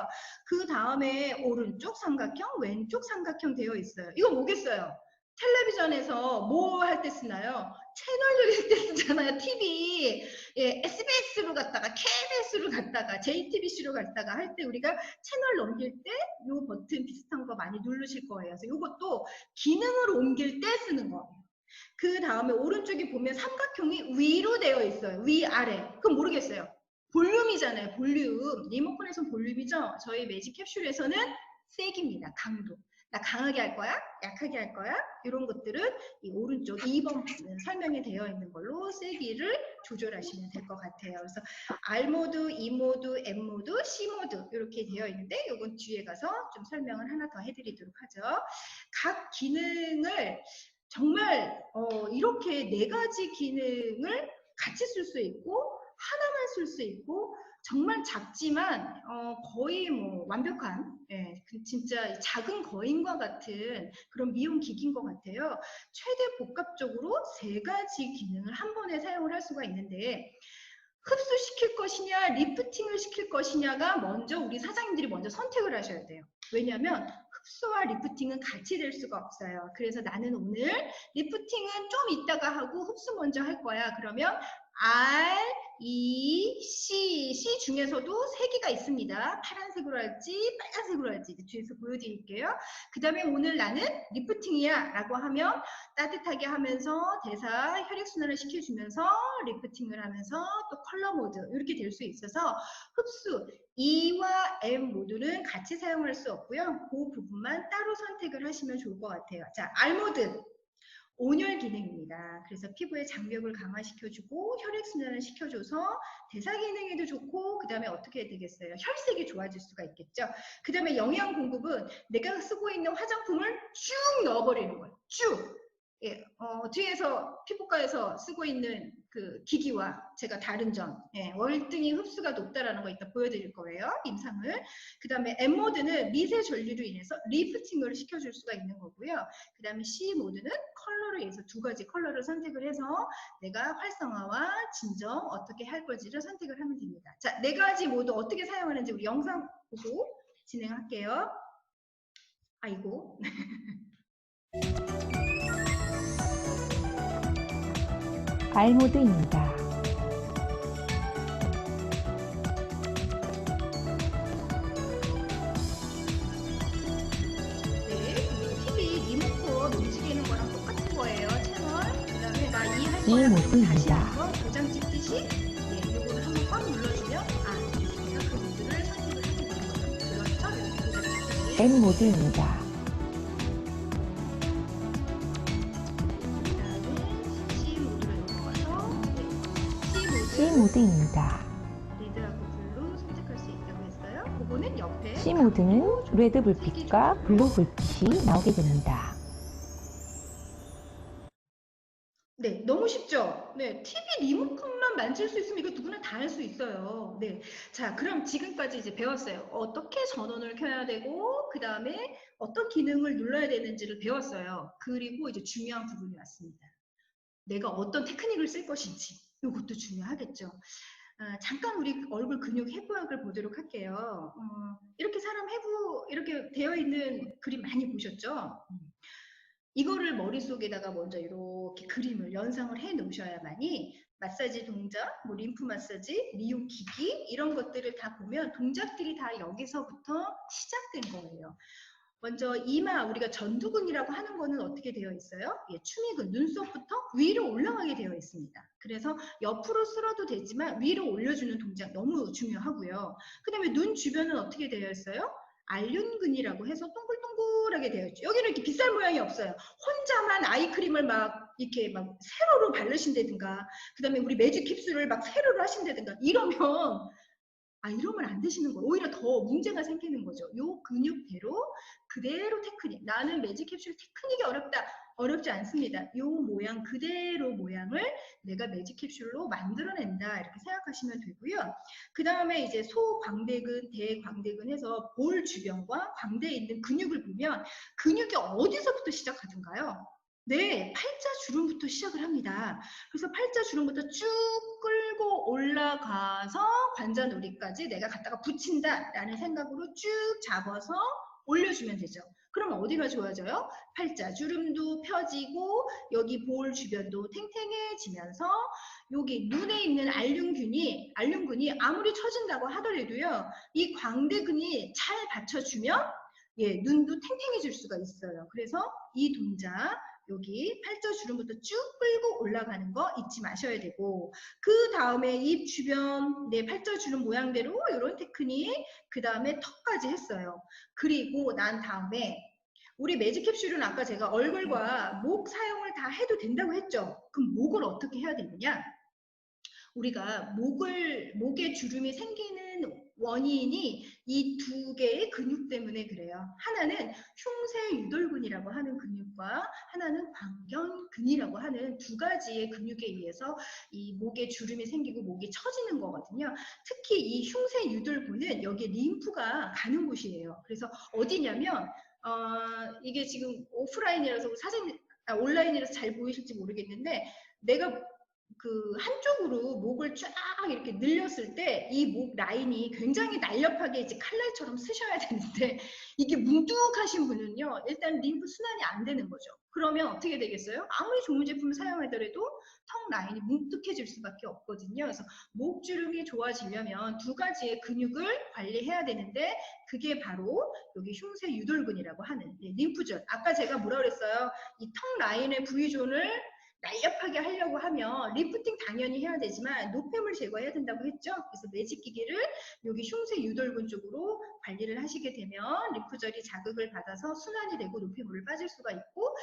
그 다음에 오른쪽 삼각형, 왼쪽 삼각형 되어 있어요. 이거 뭐겠어요? 텔레비전에서 뭐 할 때 쓰나요? 채널 돌릴 때 쓰잖아요. TV. 예, SBS로 갔다가 KBS로 갔다가 JTBC로 갔다가 할 때 우리가 채널 넘길 때 이 버튼 비슷한 거 많이 누르실 거예요. 그래서 이것도 기능을 옮길 때 쓰는 거예요. 그 다음에 오른쪽에 보면 삼각형이 위로 되어 있어요. 위아래. 그럼 모르겠어요. 볼륨이잖아요. 볼륨. 리모컨에서는 볼륨이죠. 저희 매직 캡슐에서는 세기입니다. 강도. 나 강하게 할 거야? 약하게 할 거야? 이런 것들은 이 오른쪽 2번 설명이 되어 있는 걸로 세기를 조절하시면 될 것 같아요. 그래서 R 모드, E 모드, M 모드, C 모드 이렇게 되어 있는데 이건 뒤에 가서 좀 설명을 하나 더 해드리도록 하죠. 각 기능을 정말 이렇게 4가지 기능을 같이 쓸 수 있고 하나만 쓸 수 있고 정말 작지만 거의 뭐 완벽한 진짜 작은 거인과 같은 그런 미용 기기인 것 같아요. 최대 복합적으로 3가지 기능을 한 번에 사용을 할 수가 있는데 흡수시킬 것이냐 리프팅을 시킬 것이냐가 먼저 우리 사장님들이 먼저 선택을 하셔야 돼요. 왜냐하면 흡수와 리프팅은 같이 될 수가 없어요. 그래서 나는 오늘 리프팅은 좀 이따가 하고 흡수 먼저 할 거야. 그러면 R, E, C 중에서도 3개가 있습니다. 파란색으로 할지 빨간색으로 할지 뒤에서 보여드릴게요. 그 다음에 오늘 나는 리프팅이야 라고 하면 따뜻하게 하면서 대사 혈액순환을 시켜주면서 리프팅을 하면서 또 컬러 모드 이렇게 될 수 있어서 흡수 E와 M 모드는 같이 사용할 수 없고요. 그 부분만 따로 선택을 하시면 좋을 것 같아요. 자, R 모드 온열 기능입니다. 그래서 피부의 장벽을 강화시켜주고 혈액순환을 시켜줘서 대사 기능에도 좋고 그 다음에 어떻게 해야 되겠어요? 혈색이 좋아질 수가 있겠죠. 그 다음에 영양 공급은 내가 쓰고 있는 화장품을 쭉 넣어버리는 거예요. 쭉. 예, 뒤에서 피부과에서 쓰고 있는 그 기기와 제가 다른 점, 월등히 흡수가 높다라는 거 이따 보여드릴 거예요. 임상을. 그 다음에 M 모드는 미세 전류로 인해서 리프팅을 시켜줄 수가 있는 거고요. 그 다음에 C 모드는 컬러로 인해서 2가지 컬러를 선택을 해서 내가 활성화와 진정 어떻게 할 건지를 선택을 하면 됩니다. 자, 4가지 모두 어떻게 사용하는지 우리 영상 보고 진행할게요. 아이고. 발 모드입니다. TV 리모컨 움직이는 거랑 똑같은 거예요. 채널. 그다음에 나 이 할 이 거야. 다시 모드입니다. 한번 도장 찍듯이 이거를 한번 꽉 눌러주면 제가 그 모드를 선택을 하게 되는 거예요. 그렇죠? 이렇게 도장 찍듯이. N 모드입니다. 그다음에 C 모드로 넘어가서 C 모드입니다. 레드하고 블루 선택할 수 있다고 했어요. 그거는 옆에 C 모드는 레드 불빛과 블루 불빛이 나오게 됩니다. 네, 너무 쉽죠? 네, TV 리모컨만 만질 수 있으면 이거 누구나 다 할 수 있어요. 네. 자, 그럼 지금까지 이제 배웠어요. 어떻게 전원을 켜야 되고, 그 다음에 어떤 기능을 눌러야 되는지를 배웠어요. 그리고 이제 중요한 부분이 왔습니다. 내가 어떤 테크닉을 쓸 것인지. 이것도 중요하겠죠. 잠깐 우리 얼굴 근육 해부학을 보도록 할게요. 이렇게 사람 해부, 이렇게 되어 있는 그림 많이 보셨죠? 이거를 머릿속에다가 먼저 이렇게 그림을 연상을 해 놓으셔야만이 마사지 동작, 뭐 림프 마사지, 미용 기기 이런 것들을 다 보면 동작들이 다 여기서부터 시작된 거예요. 먼저 이마, 우리가 전두근이라고 하는 거는 어떻게 되어 있어요? 추미근, 눈썹부터 위로 올라가게 되어 있습니다. 그래서 옆으로 쓸어도 되지만 위로 올려주는 동작 너무 중요하고요. 그 다음에 눈 주변은 어떻게 되어 있어요? 알륜근이라고 해서 동글동글하게 되어 있죠. 여기는 이렇게 빗살 모양이 없어요. 혼자만 아이크림을 막 이렇게 막 세로로 바르신다든가, 그 다음에 우리 매직 캡슐을 막 세로로 하신다든가 이러면 이러면 안 되시는 거예요. 오히려 더 문제가 생기는 거죠. 요 근육대로 그대로 테크닉. 나는 매직 캡슐 테크닉이 어렵다. 어렵지 않습니다. 요 모양 그대로 모양을 내가 매직 캡슐로 만들어낸다. 이렇게 생각하시면 되고요. 그 다음에 이제 소광대근, 대광대근 해서 볼 주변과 광대에 있는 근육을 보면 근육이 어디서부터 시작하던가요? 네, 팔자주름부터 시작을 합니다. 그래서 팔자주름부터 쭉 끌고 올라가서 관자놀이까지 내가 갖다가 붙인다라는 생각으로 쭉 잡아서 올려주면 되죠. 그럼 어디가 좋아져요? 팔자주름도 펴지고 여기 볼 주변도 탱탱해지면서 여기 눈에 있는 알륜근이 아무리 처진다고 하더라도요. 이 광대근이 잘 받쳐주면 눈도 탱탱해질 수가 있어요. 그래서 이 동작 여기 팔자주름부터 쭉 끌고 올라가는 거 잊지 마셔야 되고, 그 다음에 입 주변 팔자주름 모양대로 이런 테크닉, 그 다음에 턱까지 했어요. 그리고 난 다음에 우리 매직 캡슐은 아까 제가 얼굴과 목 사용을 다 해도 된다고 했죠. 그럼 목을 어떻게 해야 되느냐? 우리가 목에 주름이 생기는 원인이 이 두 개의 근육 때문에 그래요. 하나는 흉쇄유돌근이라고 하는 근육과 하나는 광견근이라고 하는 두 가지의 근육에 의해서 이 목에 주름이 생기고 목이 처지는 거거든요. 특히 이 흉쇄유돌근은 여기에 림프가 가는 곳이에요. 그래서 어디냐면 이게 지금 오프라인이라서 온라인이라서 잘 보이실지 모르겠는데, 내가 그 한쪽으로 목을 쫙 이렇게 늘렸을 때 이 목 라인이 굉장히 날렵하게 이제 칼날처럼 쓰셔야 되는데, 이게 뭉툭하신 분은요 일단 림프 순환이 안 되는 거죠. 그러면 어떻게 되겠어요? 아무리 좋은 제품을 사용하더라도 턱 라인이 뭉툭해질 수밖에 없거든요. 그래서 목 주름이 좋아지려면 두 가지의 근육을 관리해야 되는데, 그게 바로 여기 흉쇄유돌근이라고 하는 림프절. 아까 제가 뭐라 그랬어요? 이 턱 라인의 V존을 날렵하게 하려고 하면 리프팅 당연히 해야 되지만 노폐물 제거해야 된다고 했죠. 그래서 매직 기계를 여기 흉쇄 유돌근 쪽으로 관리를 하시게 되면 림프절이 자극을 받아서 순환이 되고 노폐물을 빠질 수가 있고,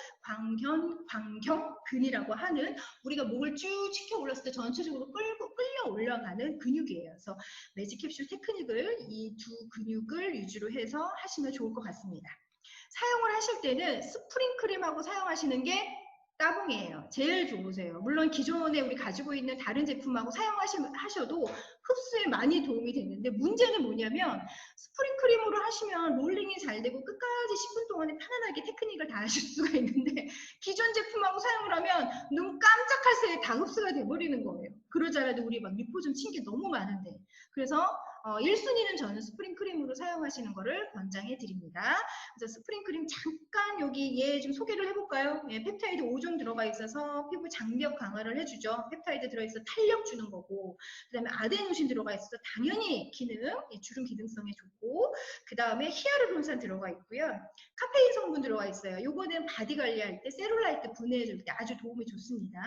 광경근이라고 하는 우리가 목을 쭉 치켜 올렸을 때 전체적으로 끌려 올라가는 근육이에요. 그래서 매직 캡슐 테크닉을 이 두 근육을 위주로 해서 하시면 좋을 것 같습니다. 사용을 하실 때는 스프링 크림하고 사용하시는 게 따봉이에요. 제일 좋으세요. 물론 기존에 우리 가지고 있는 다른 제품하고 사용하셔도 흡수에 많이 도움이 되는데, 문제는 뭐냐면 스프링 크림으로 하시면 롤링이 잘 되고 끝까지 10분 동안에 편안하게 테크닉을 다 하실 수가 있는데, 기존 제품하고 사용을 하면 눈 깜짝할 새에 다 흡수가 돼버리는 거예요. 그러자라도 우리 막 미포 좀 친 게 너무 많은데. 그래서 1순위는 저는 스프링 크림으로 사용하시는 거를 권장해 드립니다. 그래서 스프링 크림 잠깐 여기 얘 좀 소개를 해볼까요? 예, 펩타이드 5종 들어가 있어서 피부 장벽 강화를 해주죠. 펩타이드 들어있어 탄력 주는 거고, 그 다음에 아데노신 들어가 있어서 당연히 기능, 예, 주름 기능성에 좋고, 그 다음에 히아루론산 들어가 있고요. 카페인 성분 들어가 있어요. 요거는 바디 관리할 때 셀룰라이트 분해해줄 때 아주 도움이 좋습니다.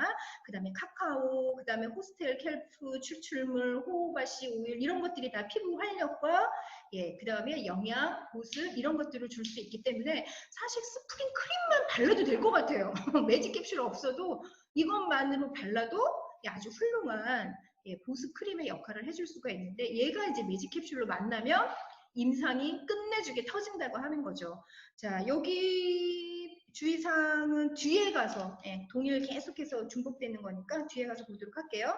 그 다음에 카카오, 그 다음에 호스텔 켈프, 추출물, 호호바시 오일 이런 것들이 다 피부 활력과 예, 그 다음에 영양, 보습 이런 것들을 줄 수 있기 때문에 사실 스프링 크림만 발라도 될 것 같아요. 매직 캡슐 없어도 이것만으로 발라도 예, 아주 훌륭한 예, 보습 크림의 역할을 해줄 수가 있는데 얘가 이제 매직 캡슐로 만나면 임상이 끝내주게 터진다고 하는 거죠. 자, 여기 주의사항은 뒤에 가서 예, 동일 계속해서 중복되는 거니까 뒤에 가서 보도록 할게요.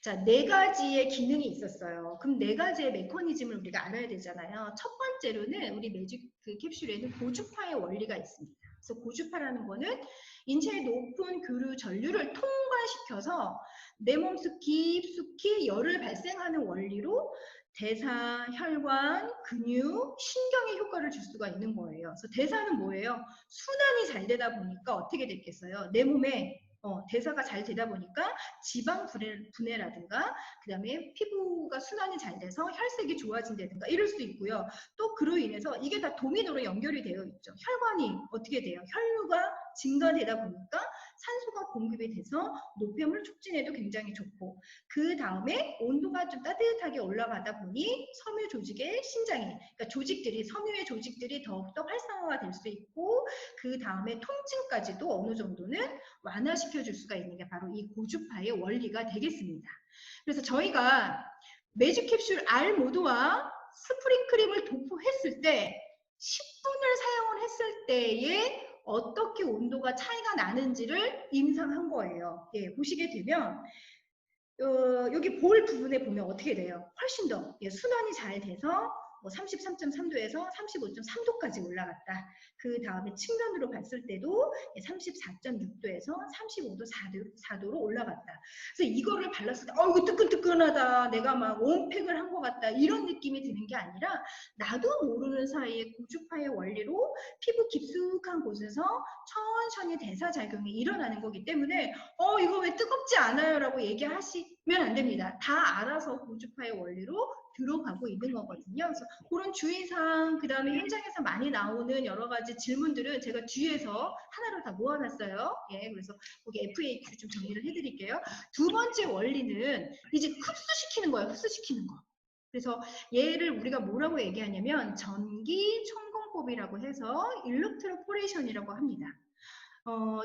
자, 4가지의 기능이 있었어요. 그럼 4가지의 메커니즘을 우리가 알아야 되잖아요. 첫 번째로는 우리 매직 그 캡슐에는 고주파의 원리가 있습니다. 그래서 고주파라는 거는 인체의 높은 교류 전류를 통과시켜서 내 몸속 깊숙이 열을 발생하는 원리로 대사, 혈관, 근육, 신경에 효과를 줄 수가 있는 거예요. 그래서 대사는 뭐예요? 순환이 잘 되다 보니까 어떻게 됐겠어요? 내 몸에 대사가 잘 되다 보니까 지방 분해라든가 그 다음에 피부가 순환이 잘 돼서 혈색이 좋아진다든가 이럴 수 있고요. 또 그로 인해서 이게 다 도미노로 연결이 되어 있죠. 혈관이 어떻게 돼요? 혈류가 증가되다 보니까 산소가 공급이 돼서 노폐물 촉진에도 굉장히 좋고 그 다음에 온도가 좀 따뜻하게 올라가다 보니 섬유 조직의 신장이 그러니까 조직들이 섬유의 조직들이 더욱더 활성화가 될 수 있고 그 다음에 통증까지도 어느 정도는 완화시켜 줄 수가 있는 게 바로 이 고주파의 원리가 되겠습니다. 그래서 저희가 매직 캡슐 R 모드와 스프링 크림을 도포했을 때 10분을 사용을 했을 때에 어떻게 온도가 차이가 나는지를 임상한 거예요. 예, 보시게 되면 여기 볼 부분에 보면 어떻게 돼요? 훨씬 더 예, 순환이 잘 돼서 33.3도에서 35.3도까지 올라갔다. 그 다음에 측면으로 봤을 때도 34.6도에서 35도 4도로 올라갔다. 그래서 이거를 발랐을 때 이거 뜨끈뜨끈하다. 내가 막 웜팩을 한 것 같다. 이런 느낌이 드는 게 아니라 나도 모르는 사이에 고주파의 원리로 피부 깊숙한 곳에서 천천히 대사작용이 일어나는 거기 때문에 이거 왜 뜨겁지 않아요? 라고 얘기하시면 안 됩니다. 다 알아서 고주파의 원리로 들어가고 있는 거거든요. 그래서 그런 주의사항, 그 다음에 현장에서 많이 나오는 여러 가지 질문들은 제가 뒤에서 하나로 다 모아놨어요. 예, 그래서 거기 FAQ 좀 정리를 해드릴게요. 두 번째 원리는 이제 흡수시키는 거예요. 흡수시키는 거. 그래서 얘를 우리가 뭐라고 얘기하냐면 전기 첨공법이라고 해서 일렉트로포레이션이라고 합니다.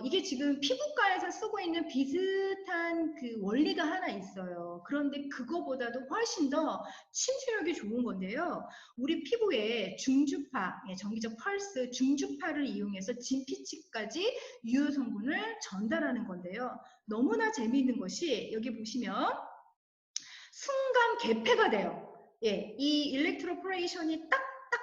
이게 지금 피부과에서 쓰고 있는 비슷한 그 원리가 하나 있어요. 그런데 그거보다도 훨씬 더 침투력이 좋은 건데요. 우리 피부에 중주파, 전기적 펄스, 중주파를 이용해서 진피층까지 유효 성분을 전달하는 건데요. 너무나 재미있는 것이 여기 보시면 순간 개폐가 돼요. 예, 이 일렉트로포레이션이 딱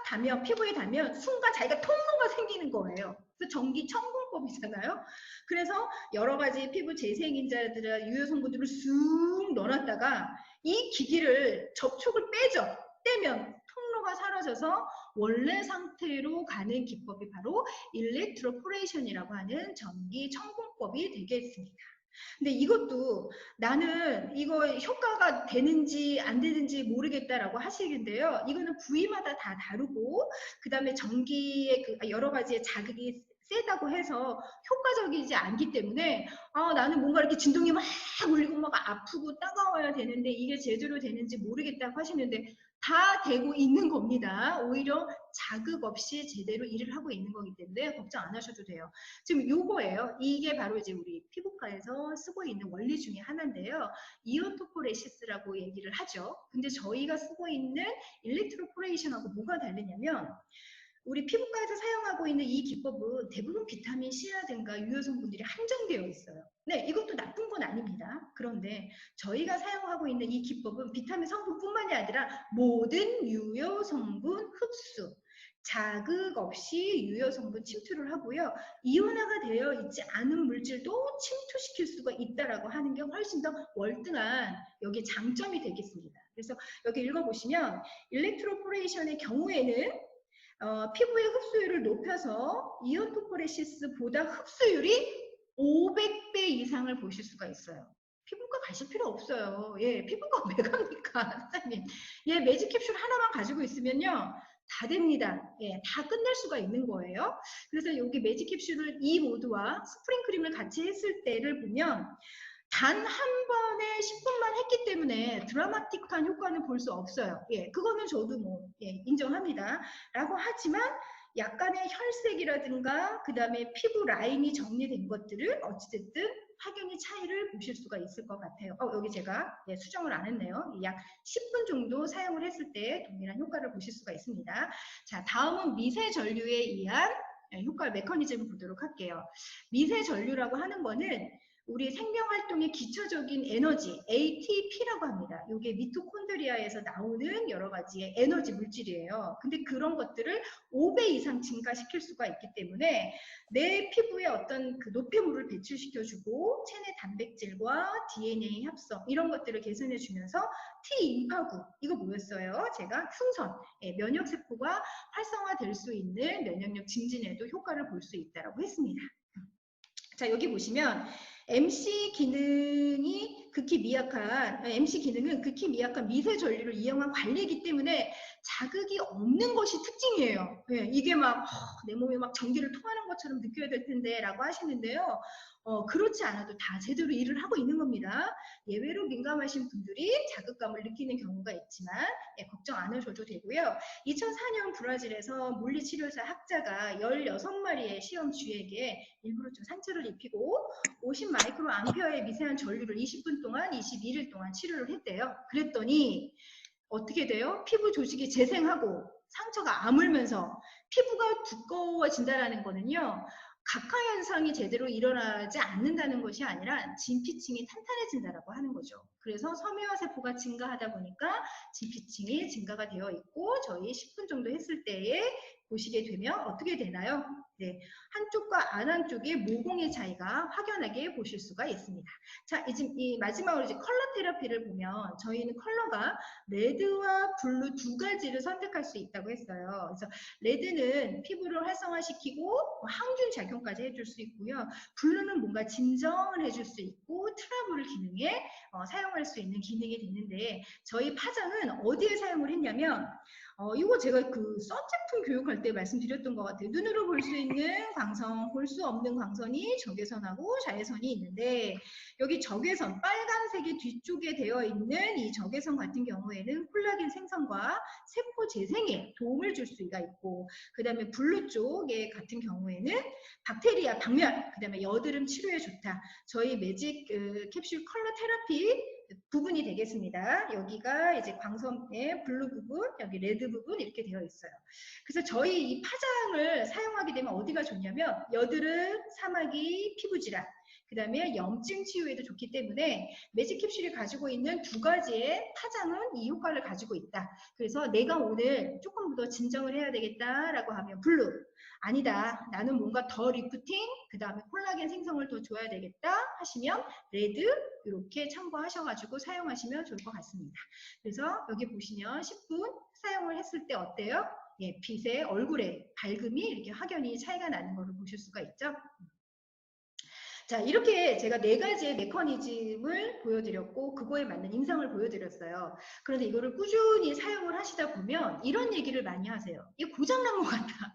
닿으면 피부에 닿으면 순간 자기가 통로가 생기는 거예요. 그래서 전기 첨공법이잖아요. 그래서 여러 가지 피부 재생인자들의 유효 성분들을 쑥 넣어놨다가 이 기기를 접촉을 떼면 통로가 사라져서 원래 상태로 가는 기법이 바로 일렉트로포레이션이라고 하는 전기 첨공법이 되겠습니다. 근데 이것도 나는 이거 효과가 되는지 안 되는지 모르겠다라고 하시겠는데요. 이거는 부위마다 다 다르고 그 다음에 전기의 그 여러 가지의 자극이 세다고 해서 효과적이지 않기 때문에 나는 뭔가 이렇게 진동이 막 울리고 막 아프고 따가워야 되는데 이게 제대로 되는지 모르겠다고 하시는데 다 되고 있는 겁니다. 오히려 자극 없이 제대로 일을 하고 있는 거기 때문에 걱정 안 하셔도 돼요. 지금 요거예요. 이게 바로 이제 우리 피부과에서 쓰고 있는 원리 중에 하나인데요. 이온토포레시스라고 얘기를 하죠. 근데 저희가 쓰고 있는 일렉트로포레이션하고 뭐가 다르냐면 우리 피부과에서 사용하고 있는 이 기법은 대부분 비타민 C라든가 유효 성분들이 한정되어 있어요. 네, 이것도 나쁜 건 아닙니다. 그런데 저희가 사용하고 있는 이 기법은 비타민 성분뿐만이 아니라 모든 유효 성분 흡수, 자극 없이 유효 성분 침투를 하고요. 이온화가 되어 있지 않은 물질도 침투시킬 수가 있다라고 하는 게 훨씬 더 월등한 여기 장점이 되겠습니다. 그래서 여기 읽어보시면 일렉트로포레이션의 경우에는 피부의 흡수율을 높여서 이오토포레시스보다 흡수율이 500배 이상을 보실 수가 있어요. 피부과 가실 필요 없어요. 예, 피부과 왜 갑니까, 사장님? 예, 매직 캡슐 하나만 가지고 있으면요. 다 됩니다. 예, 다 끝낼 수가 있는 거예요. 그래서 여기 매직 캡슐을 이 모드와 스프링 크림을 같이 했을 때를 보면 단 한 번에 10분만 했기 때문에 드라마틱한 효과는 볼 수 없어요. 예, 그거는 저도 뭐 인정합니다. 라고 하지만 약간의 혈색이라든가 그 다음에 피부 라인이 정리된 것들을 어찌됐든 확연히 차이를 보실 수가 있을 것 같아요. 여기 제가 수정을 안 했네요. 약 10분 정도 사용을 했을 때 동일한 효과를 보실 수가 있습니다. 자, 다음은 미세 전류에 의한 효과 메커니즘을 보도록 할게요. 미세 전류라고 하는 거는 우리 생명활동의 기초적인 에너지, ATP라고 합니다. 이게 미토콘드리아에서 나오는 여러 가지의 에너지 물질이에요. 근데 그런 것들을 5배 이상 증가시킬 수가 있기 때문에 내 피부에 어떤 그 노폐물을 배출시켜주고 체내 단백질과 DNA 합성 이런 것들을 개선해주면서 T인파구, 이거 뭐였어요? 제가 흉선, 면역세포가 활성화될 수 있는 면역력 증진에도 효과를 볼 수 있다고 했습니다. 자, 여기 보시면 MC 기능은 극히 미약한 미세 전류를 이용한 관리이기 때문에 자극이 없는 것이 특징이에요. 네, 이게 막 내 몸에 막 전기를 통하는 것처럼 느껴야 될 텐데 라고 하시는데요. 그렇지 않아도 다 제대로 일을 하고 있는 겁니다. 예외로 민감하신 분들이 자극감을 느끼는 경우가 있지만 걱정 안 하셔도 되고요. 2004년 브라질에서 물리치료사 학자가 16마리의 시험 쥐에게 일부러 좀 상처를 입히고 50 마이크로 암페어의 미세한 전류를 20분 동안 21일 동안 치료를 했대요. 그랬더니 어떻게 돼요? 피부 조직이 재생하고 상처가 아물면서 피부가 두꺼워진다는 거는요. 각화 현상이 제대로 일어나지 않는다는 것이 아니라 진피층이 탄탄해진다라고 하는 거죠. 그래서 섬유화 세포가 증가하다 보니까 진피층이 증가가 되어 있고 저희 10분 정도 했을 때에 보시게 되면 어떻게 되나요? 네, 한쪽과 안 한쪽의 모공의 차이가 확연하게 보실 수가 있습니다. 자, 이제 이 마지막으로 이제 컬러 테라피를 보면 저희는 컬러가 레드와 블루 두 가지를 선택할 수 있다고 했어요. 그래서 레드는 피부를 활성화시키고 항균 작용까지 해줄 수 있고요. 블루는 뭔가 진정을 해줄 수 있고 트러블 기능에 사용할 수 있는 기능이 되는데 저희 파장은 어디에 사용을 했냐면 이거 제가 그 썸 제품 교육할 때 말씀드렸던 것 같아요. 눈으로 볼 수 있는 광선, 볼 수 없는 광선이 적외선하고 자외선이 있는데 여기 적외선, 빨간색이 뒤쪽에 되어 있는 이 적외선 같은 경우에는 콜라겐 생성과 세포 재생에 도움을 줄 수가 있고 그 다음에 블루 쪽에 같은 경우에는 박테리아 박멸, 그 다음에 여드름 치료에 좋다. 저희 매직 캡슐 컬러 테라피 부분이 되겠습니다. 여기가 이제 광선의 블루 부분, 여기 레드 부분 이렇게 되어 있어요. 그래서 저희 이 파장을 사용하게 되면 어디가 좋냐면 여드름, 사마귀, 피부질환, 그 다음에 염증 치유에도 좋기 때문에 매직 캡슐이 가지고 있는 두 가지의 파장은 이 효과를 가지고 있다. 그래서 내가 오늘 조금 더 진정을 해야 되겠다라고 하면 블루, 아니다, 나는 뭔가 더 리프팅, 그 다음에 콜라겐 생성을 더 줘야 되겠다 하시면 레드 이렇게 참고하셔가지고 사용하시면 좋을 것 같습니다. 그래서 여기 보시면 10분 사용을 했을 때 어때요? 예, 빛에 얼굴에 밝음이 이렇게 확연히 차이가 나는 것을 보실 수가 있죠. 자, 이렇게 제가 4가지의 메커니즘을 보여드렸고 그거에 맞는 임상을 보여드렸어요. 그런데 이거를 꾸준히 사용을 하시다 보면 이런 얘기를 많이 하세요. 이게 고장난 것 같다.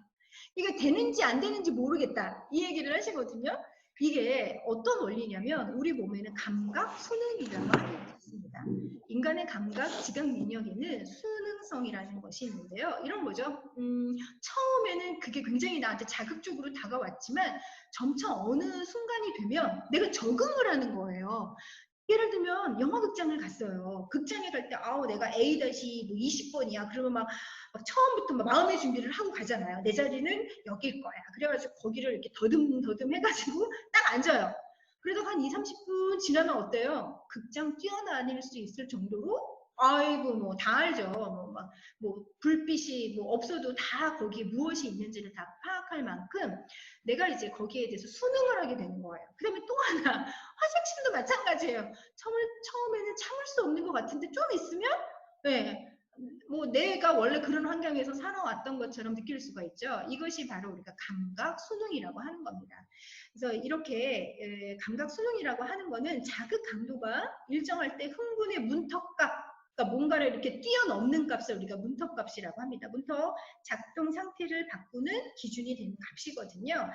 이게 되는지 안 되는지 모르겠다. 이 얘기를 하시거든요. 이게 어떤 원리냐면 우리 몸에는 감각, 수능이라고 하는 것이 있습니다. 인간의 감각, 지각 능력에는 수능성이라는 것이 있는데요. 이런 거죠. 처음에는 그게 굉장히 나한테 자극적으로 다가왔지만 점차 어느 순간이 되면 내가 적응을 하는 거예요. 예를 들면 영화극장을 갔어요. 극장에 갈 때 아우 내가 A-20번이야. 그러면 막 처음부터 막 마음의 준비를 하고 가잖아요. 내 자리는 여길 거야. 그래가지고 거기를 이렇게 더듬더듬 해가지고 딱 앉아요. 그래도 한 2, 30분 지나면 어때요? 극장 뛰어다닐 수 있을 정도로 아이고 뭐 다 알죠. 뭐 불빛이 뭐 없어도 다 거기에 무엇이 있는지를 다 파악할 만큼 내가 이제 거기에 대해서 수능을 하게 되는 거예요. 그 다음에 또 하나 화장실도 마찬가지예요. 처음에는 참을 수 없는 것 같은데 좀 있으면 네. 뭐 내가 원래 그런 환경에서 살아왔던 것처럼 느낄 수가 있죠. 이것이 바로 우리가 감각 수능이라고 하는 겁니다. 그래서 이렇게 감각 수능이라고 하는 거는 자극 강도가 일정할 때 흥분의 문턱값, 그러니까 뭔가를 이렇게 뛰어넘는 값을 우리가 문턱값이라고 합니다. 문턱 작동 상태를 바꾸는 기준이 되는 값이거든요.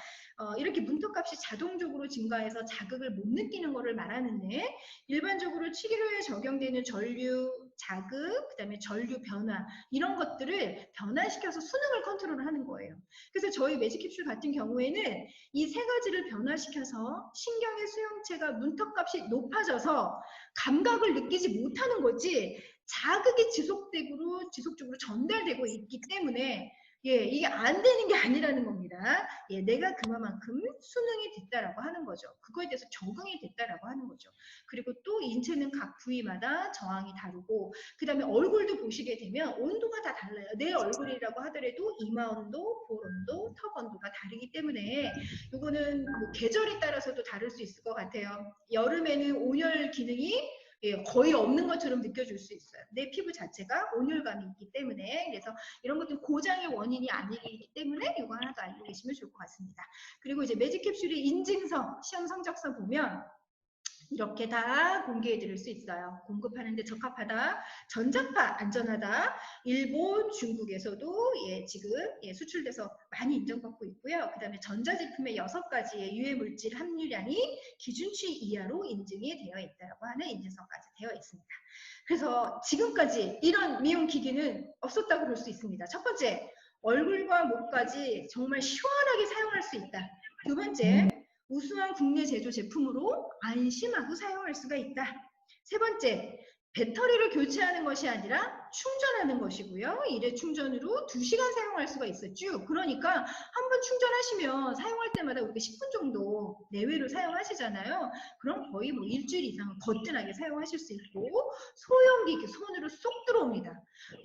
이렇게 문턱값이 자동적으로 증가해서 자극을 못 느끼는 것을 말하는데, 일반적으로 치료에 적용되는 전류 자극, 그다음에 전류 변화, 이런 것들을 변화시켜서 수능을 컨트롤하는 거예요. 그래서 저희 매직캡슐 같은 경우에는 이 세 가지를 변화시켜서 신경의 수용체가 문턱값이 높아져서 감각을 느끼지 못하는 거지, 자극이 지속적으로 전달되고 있기 때문에 이게 안 되는 게 아니라는 겁니다. 내가 그만큼 수능이 됐다라고 하는 거죠. 그거에 대해서 적응이 됐다라고 하는 거죠. 그리고 또 인체는 각 부위마다 저항이 다르고, 그 다음에 얼굴도 보시게 되면 온도가 다 달라요. 내 얼굴이라고 하더라도 이마 온도, 볼 온도, 턱 온도가 다르기 때문에 이거는 뭐 계절에 따라서도 다를 수 있을 것 같아요. 여름에는 온열 기능이 거의 없는 것처럼 느껴질 수 있어요. 내 피부 자체가 온열감이 있기 때문에. 그래서 이런 것들은 고장의 원인이 아니기 때문에 이거 하나 더 알고 계시면 좋을 것 같습니다. 그리고 이제 매직캡슐의 인증서, 시험 성적서 보면 이렇게 다 공개해 드릴 수 있어요. 공급하는데 적합하다, 전자파 안전하다, 일본, 중국에서도 지금 수출돼서 많이 인정받고 있고요. 그 다음에 전자제품의 6가지의 유해물질 함유량이 기준치 이하로 인증이 되어 있다고 하는 인증서까지 되어 있습니다. 그래서 지금까지 이런 미용기기는 없었다고 볼 수 있습니다. 첫 번째, 얼굴과 목까지 정말 시원하게 사용할 수 있다. 두 번째, 우수한 국내 제조 제품으로 안심하고 사용할 수가 있다. 세 번째, 배터리를 교체하는 것이 아니라 충전하는 것이고요. 일회 충전으로 2시간 사용할 수가 있었죠. 그러니까 한번 충전하시면 사용할 때마다 우리가 10분 정도 내외로 사용하시잖아요. 그럼 거의 뭐 일주일 이상은 거뜬하게 사용하실 수 있고, 소형기기 손으로 쏙 들어옵니다.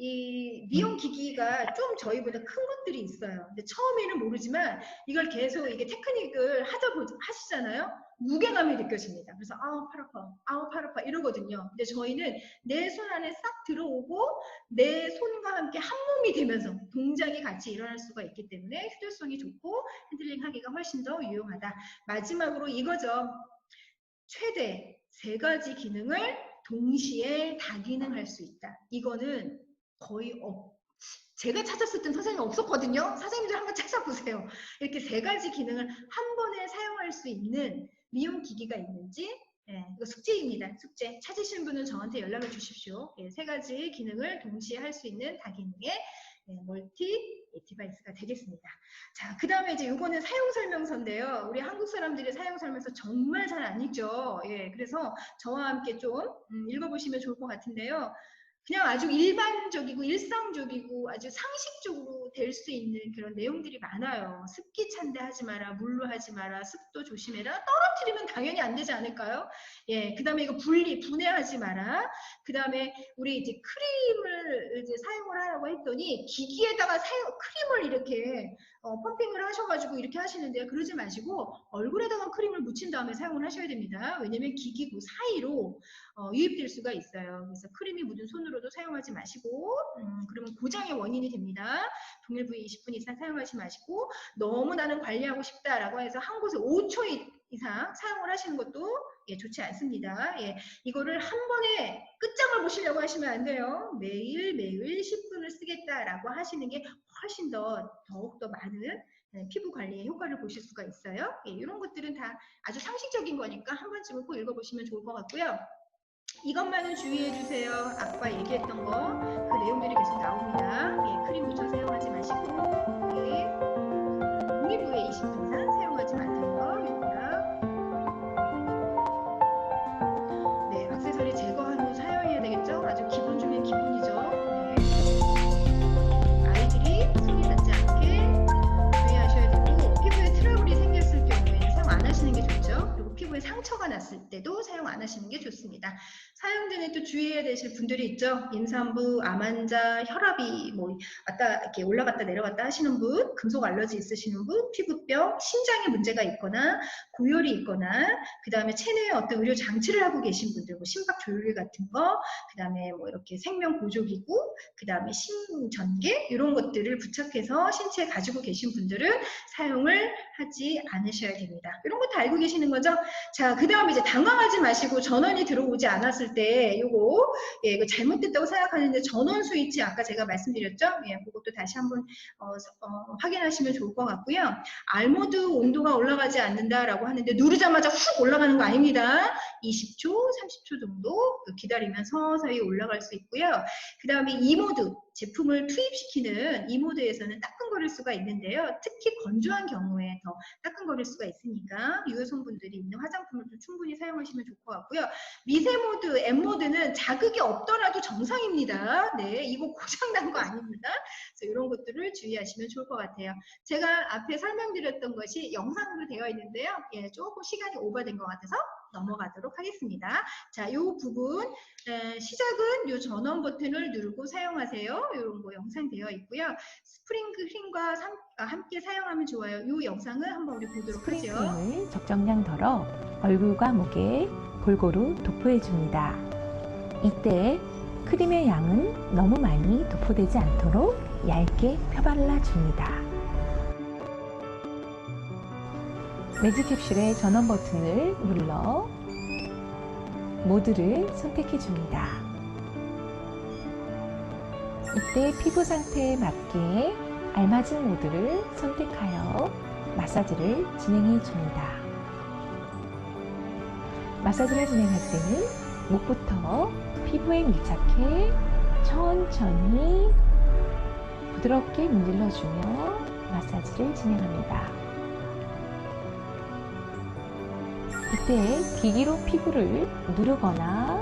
이 미용기기가 좀 저희보다 큰 것들이 있어요. 근데 처음에는 모르지만 이걸 계속 이게 테크닉을 하시잖아요. 무게감이 느껴집니다. 그래서 아우 팔 아파, 아우 팔 아파 이러거든요. 근데 저희는 내 손 안에 싹 들어오고 내 손과 함께 한 몸이 되면서 동작이 같이 일어날 수가 있기 때문에 휴대성이 좋고 핸들링 하기가 훨씬 더 유용하다. 마지막으로 이거죠. 최대 3가지 기능을 동시에 다기능할 수 있다. 이거는 거의 제가 찾았을 땐 선생님 없었거든요. 선생님들 한번 찾아보세요. 이렇게 3가지 기능을 한 번에 사용할 수 있는 미용기기가 있는지, 이거 숙제입니다. 숙제. 찾으신 분은 저한테 연락을 주십시오. 3가지 기능을 동시에 할 수 있는 다기능의 멀티 디바이스가 되겠습니다. 자, 그 다음에 이제 이거는 사용 설명서인데요. 우리 한국 사람들이 사용 설명서 정말 잘 안 읽죠. 그래서 저와 함께 좀 읽어보시면 좋을 것 같은데요. 그냥 아주 일반적이고 일상적이고 아주 상식적으로 될 수 있는 그런 내용들이 많아요. 습기 찬데 하지 마라, 물로 하지 마라, 습도 조심해라. 떨어뜨리면 당연히 안 되지 않을까요? 그 다음에 이거 분해하지 마라. 그 다음에 우리 이제 크림을 이제 사용을 하라고 했더니 기기에다가 크림을 이렇게 펌핑을 하셔가지고 이렇게 하시는데요. 그러지 마시고 얼굴에다가 크림을 묻힌 다음에 사용을 하셔야 됩니다. 왜냐면 기기 그 사이로 유입될 수가 있어요. 그래서 크림이 묻은 손으로도 사용하지 마시고, 그러면 고장의 원인이 됩니다. 동일 부위 20분 이상 사용하지 마시고, 너무 나는 관리하고 싶다라고 해서 한 곳에 5초 이상 사용을 하시는 것도 좋지 않습니다. 이거를 한 번에 끝장을 보시려고 하시면 안 돼요. 매일 10분을 쓰겠다라고 하시는 게 훨씬 더욱더 많은 피부 관리에 효과를 보실 수가 있어요. 이런 것들은 다 아주 상식적인 거니까 한 번쯤은 꼭 읽어보시면 좋을 것 같고요. 이것만은 주의해 주세요. 아까 얘기했던 거, 그 내용들이 계속 나옵니다. 크림 묻혀 사용하지 마시고, 동일 부위에 20분 이상 사용하지 않는 거, 이거랑 액세서리 제거한 후 사용해야 되겠죠? 아주 기본 중에 기본이죠. 아이들이 손이 닿지 않게 주의하셔야 되고, 피부에 트러블이 생겼을 경우에는 사용 안 하시는 게 좋죠. 그리고 피부에 상처가 났을 때도 사용 안 하시는 게 좋습니다. 사용 전에 또 주의해야 되실 분들이 있죠. 임산부, 암 환자, 혈압이 뭐 왔다 이렇게 올라갔다 내려갔다 하시는 분, 금속 알러지 있으시는 분, 피부병, 심장에 문제가 있거나 고열이 있거나 그 다음에 체내에 어떤 의료 장치를 하고 계신 분들, 뭐 심박 조율기 같은 거, 그 다음에 뭐 이렇게 생명 보조기구, 그 다음에 심전계 이런 것들을 부착해서 신체에 가지고 계신 분들은 사용을 하지 않으셔야 됩니다. 이런 거 다 알고 계시는 거죠? 자, 그 다음에 이제 당황하지 마시고 전원이 들어오지 않았을 때 요거 예, 이거 잘못됐다고 생각하는데 전원 스위치 아까 제가 말씀드렸죠? 예, 그것도 다시 한번 확인하시면 좋을 것 같고요. R모드 온도가 올라가지 않는다라고 하는데 누르자마자 훅 올라가는 거 아닙니다. 20초, 30초 정도 기다리면 서서히 올라갈 수 있고요. 그 다음에 E모드 제품을 투입시키는 E모드에서는 따끔거릴 수가 있는데요. 특히 건조한 경우에 더 따끔거릴 수가 있으니까 유효 성분들이 있는 화장품을 좀 충분히 사용하시면 좋을 것 같고요. 미세 모드, M모드는 자극이 없더라도 정상입니다. 네, 이거 고장난 거 아닙니다. 그래서 이런 것들을 주의하시면 좋을 것 같아요. 제가 앞에 설명드렸던 것이 영상으로 되어 있는데요. 예, 조금 시간이 오버된 것 같아서 넘어가도록 하겠습니다. 자, 이 부분 시작은 이 전원 버튼을 누르고 사용하세요. 이런 거 영상 되어 있고요. 스프링 크림과 함께 사용하면 좋아요. 이 영상을 한번 우리 보도록 스프링 하죠. 크림을 적정량 덜어 얼굴과 목에 골고루 도포해 줍니다. 이때 크림의 양은 너무 많이 도포되지 않도록 얇게 펴발라 줍니다. 매직 캡슐의 전원 버튼을 눌러 모드를 선택해 줍니다. 이때 피부 상태에 맞게 알맞은 모드를 선택하여 마사지를 진행해 줍니다. 마사지를 진행할 때는 목부터 피부에 밀착해 천천히 부드럽게 문질러주며 마사지를 진행합니다. 이때 기기로 피부를 누르거나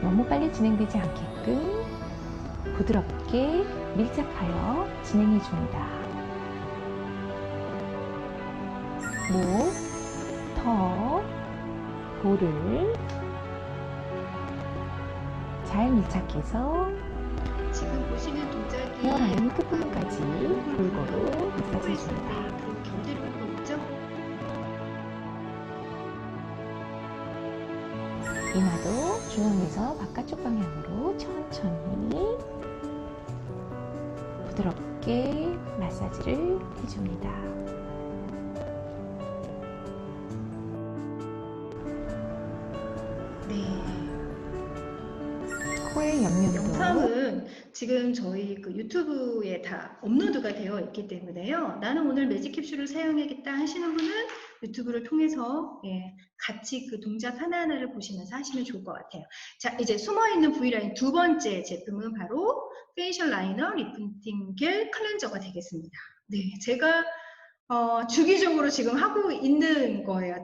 너무 빨리 진행되지 않게끔 부드럽게 밀착하여 진행해 줍니다. 목, 턱, 볼을 잘 밀착해서 지금 보시는 동작이 헤어라인 끝부분까지 골고루 마사지해 줍니다. 견디는 거 있죠? 이마도 중앙에서 바깥쪽 방향으로 천천히 부드럽게 마사지를 해줍니다. 네. 코의 옆면도 영상은 지금 저희 그 유튜브에 다 업로드가 되어 있기 때문에요. 나는 오늘 매직 캡슐을 사용하겠다 하시는 분은 유튜브를 통해서 예, 같이 그 동작 하나하나를 보시면서 하시면 좋을 것 같아요. 자, 이제 숨어있는 V라인 두 번째 제품은 바로 페이셜 라이너 리프팅 겔 클렌저가 되겠습니다. 네, 제가 주기적으로 지금 하고 있는 거예요.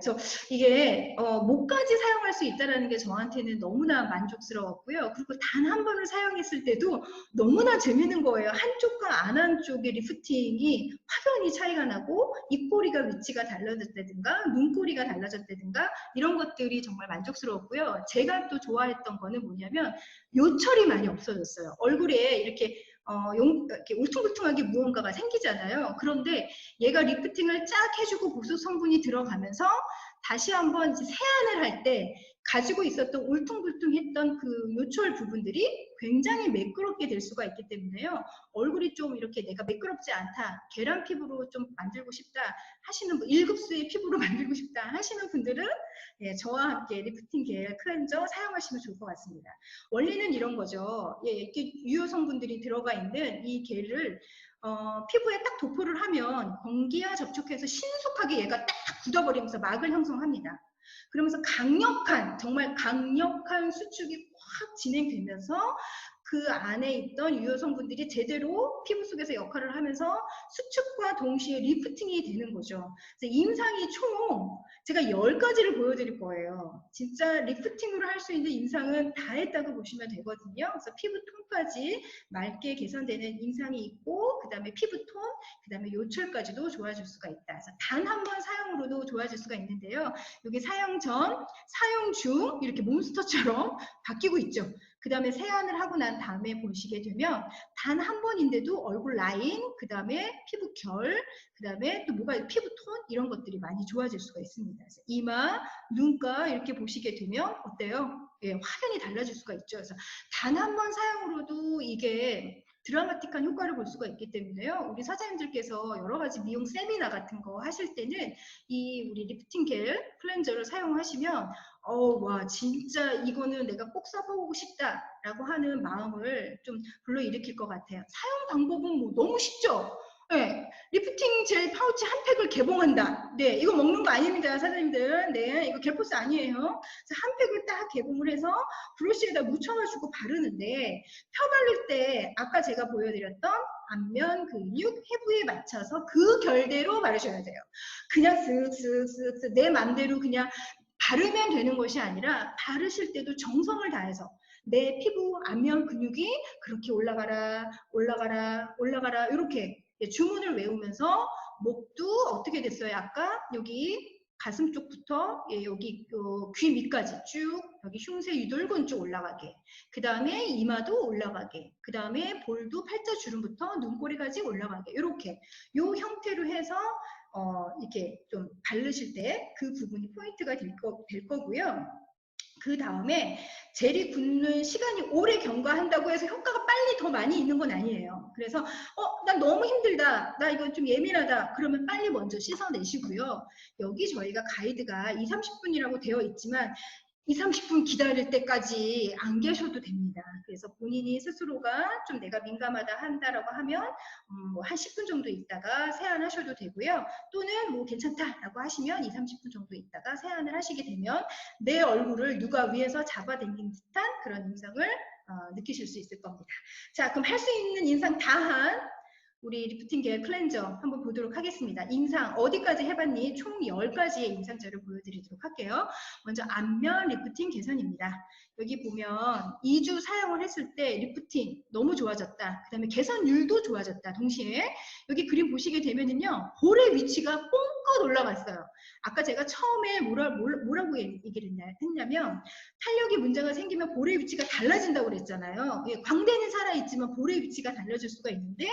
이게 목까지 사용할 수 있다는 게 저한테는 너무나 만족스러웠고요. 그리고 단 한 번을 사용했을 때도 너무나 재밌는 거예요. 한쪽과 안 한쪽의 리프팅이 확연히 차이가 나고 입꼬리가 위치가 달라졌다든가 눈꼬리가 달라졌다든가 이런 것들이 정말 만족스러웠고요. 제가 또 좋아했던 거는 뭐냐면 요철이 많이 없어졌어요. 얼굴에 이렇게 이렇게 울퉁불퉁하게 무언가가 생기잖아요. 그런데 얘가 리프팅을 쫙 해주고 보습 성분이 들어가면서 다시 한번 이제 세안을 할 때 가지고 있었던 울퉁불퉁했던 그 요철 부분들이 굉장히 매끄럽게 될 수가 있기 때문에요. 얼굴이 좀 이렇게 내가 매끄럽지 않다, 계란 피부로 좀 만들고 싶다 하시는 분, 1급수의 피부로 만들고 싶다 하시는 분들은 예, 저와 함께 리프팅 겔 클렌저 사용하시면 좋을 것 같습니다. 원리는 이런 거죠. 예, 이렇게 유효 성분들이 들어가 있는 이 겔을 피부에 딱 도포를 하면 공기와 접촉해서 신속하게 얘가 딱 굳어버리면서 막을 형성합니다. 그러면서 강력한, 정말 강력한 수축이 확 진행되면서 그 안에 있던 유효 성분들이 제대로 피부 속에서 역할을 하면서 수축과 동시에 리프팅이 되는 거죠. 그래서 임상이 총 제가 10가지를 보여드릴 거예요. 진짜 리프팅으로 할 수 있는 임상은 다 했다고 보시면 되거든요. 그래서 피부톤까지 맑게 개선되는 임상이 있고, 그 다음에 피부톤, 그 다음에 요철까지도 좋아질 수가 있다. 그래서 단 한 번 사용으로도 좋아질 수가 있는데요. 여기 사용 전, 사용 중 이렇게 몬스터처럼 바뀌고 있죠. 그 다음에 세안을 하고 난 다음에 보시게 되면 단 한 번인데도 얼굴 라인, 그 다음에 피부 결, 그 다음에 또 뭐가 피부톤 이런 것들이 많이 좋아질 수가 있습니다. 그래서 이마, 눈가 이렇게 보시게 되면 어때요? 예, 확연히 달라질 수가 있죠. 그래서 단 한 번 사용으로도 이게 드라마틱한 효과를 볼 수가 있기 때문에요. 우리 사장님들께서 여러 가지 미용 세미나 같은 거 하실 때는 이 우리 리프팅 겔 클렌저를 사용하시면 와 진짜 이거는 내가 꼭 써보고 싶다라고 하는 마음을 좀 불러일으킬 것 같아요. 사용 방법은 뭐 너무 쉽죠? 네, 리프팅 젤 파우치 한 팩을 개봉한다. 네, 이거 먹는 거 아닙니다, 사장님들. 네, 이거 겔포스 아니에요. 그래서 한 팩을 딱 개봉을 해서 브러쉬에다 묻혀가지고 바르는데 펴 바를 때 아까 제가 보여드렸던 안면 근육 해부에 맞춰서 그 결대로 바르셔야 돼요. 그냥 쓱쓱쓱쓱 내 맘대로 그냥 바르면 되는 것이 아니라 바르실 때도 정성을 다해서 내 피부 안면 근육이 그렇게 올라가라 올라가라 올라가라 이렇게 주문을 외우면서 목도 어떻게 됐어요? 아까 여기 가슴 쪽부터 여기 귀 밑까지 쭉 여기 흉쇄 유돌근 쪽 올라가게, 그 다음에 이마도 올라가게, 그 다음에 볼도 팔자주름부터 눈꼬리까지 올라가게, 이렇게 요 형태로 해서 이렇게 좀 바르실 때 그 부분이 포인트가 될 거고요. 그 다음에 젤이 굳는 시간이 오래 경과한다고 해서 효과가 빨리 더 많이 있는 건 아니에요. 그래서 난 너무 힘들다, 나 이건 좀 예민하다 그러면 빨리 먼저 씻어내시고요. 여기 저희가 가이드가 2~30분이라고 되어 있지만 2~30분 기다릴 때까지 안 계셔도 됩니다. 그래서 본인이 스스로가 좀 내가 민감하다 한다라고 하면 한 10분 정도 있다가 세안하셔도 되고요. 또는 뭐 괜찮다라고 하시면 2~30분 정도 있다가 세안을 하시게 되면 내 얼굴을 누가 위에서 잡아당긴 듯한 그런 인상을 느끼실 수 있을 겁니다. 자, 그럼 할 수 있는 인상 다 한 우리 리프팅 겔 클렌저 한번 보도록 하겠습니다. 임상 어디까지 해봤니? 총 10가지의 임상자를 보여드리도록 할게요. 먼저 안면 리프팅 개선입니다. 여기 보면 2주 사용을 했을 때 리프팅 너무 좋아졌다. 그 다음에 개선율도 좋아졌다. 동시에 여기 그림 보시게 되면은요, 볼의 위치가 뽕긋 올라갔어요. 아까 제가 처음에 뭐라고 얘기를 했냐면 탄력이 문제가 생기면 볼의 위치가 달라진다고 그랬잖아요. 광대는 살아있지만 볼의 위치가 달라질 수가 있는데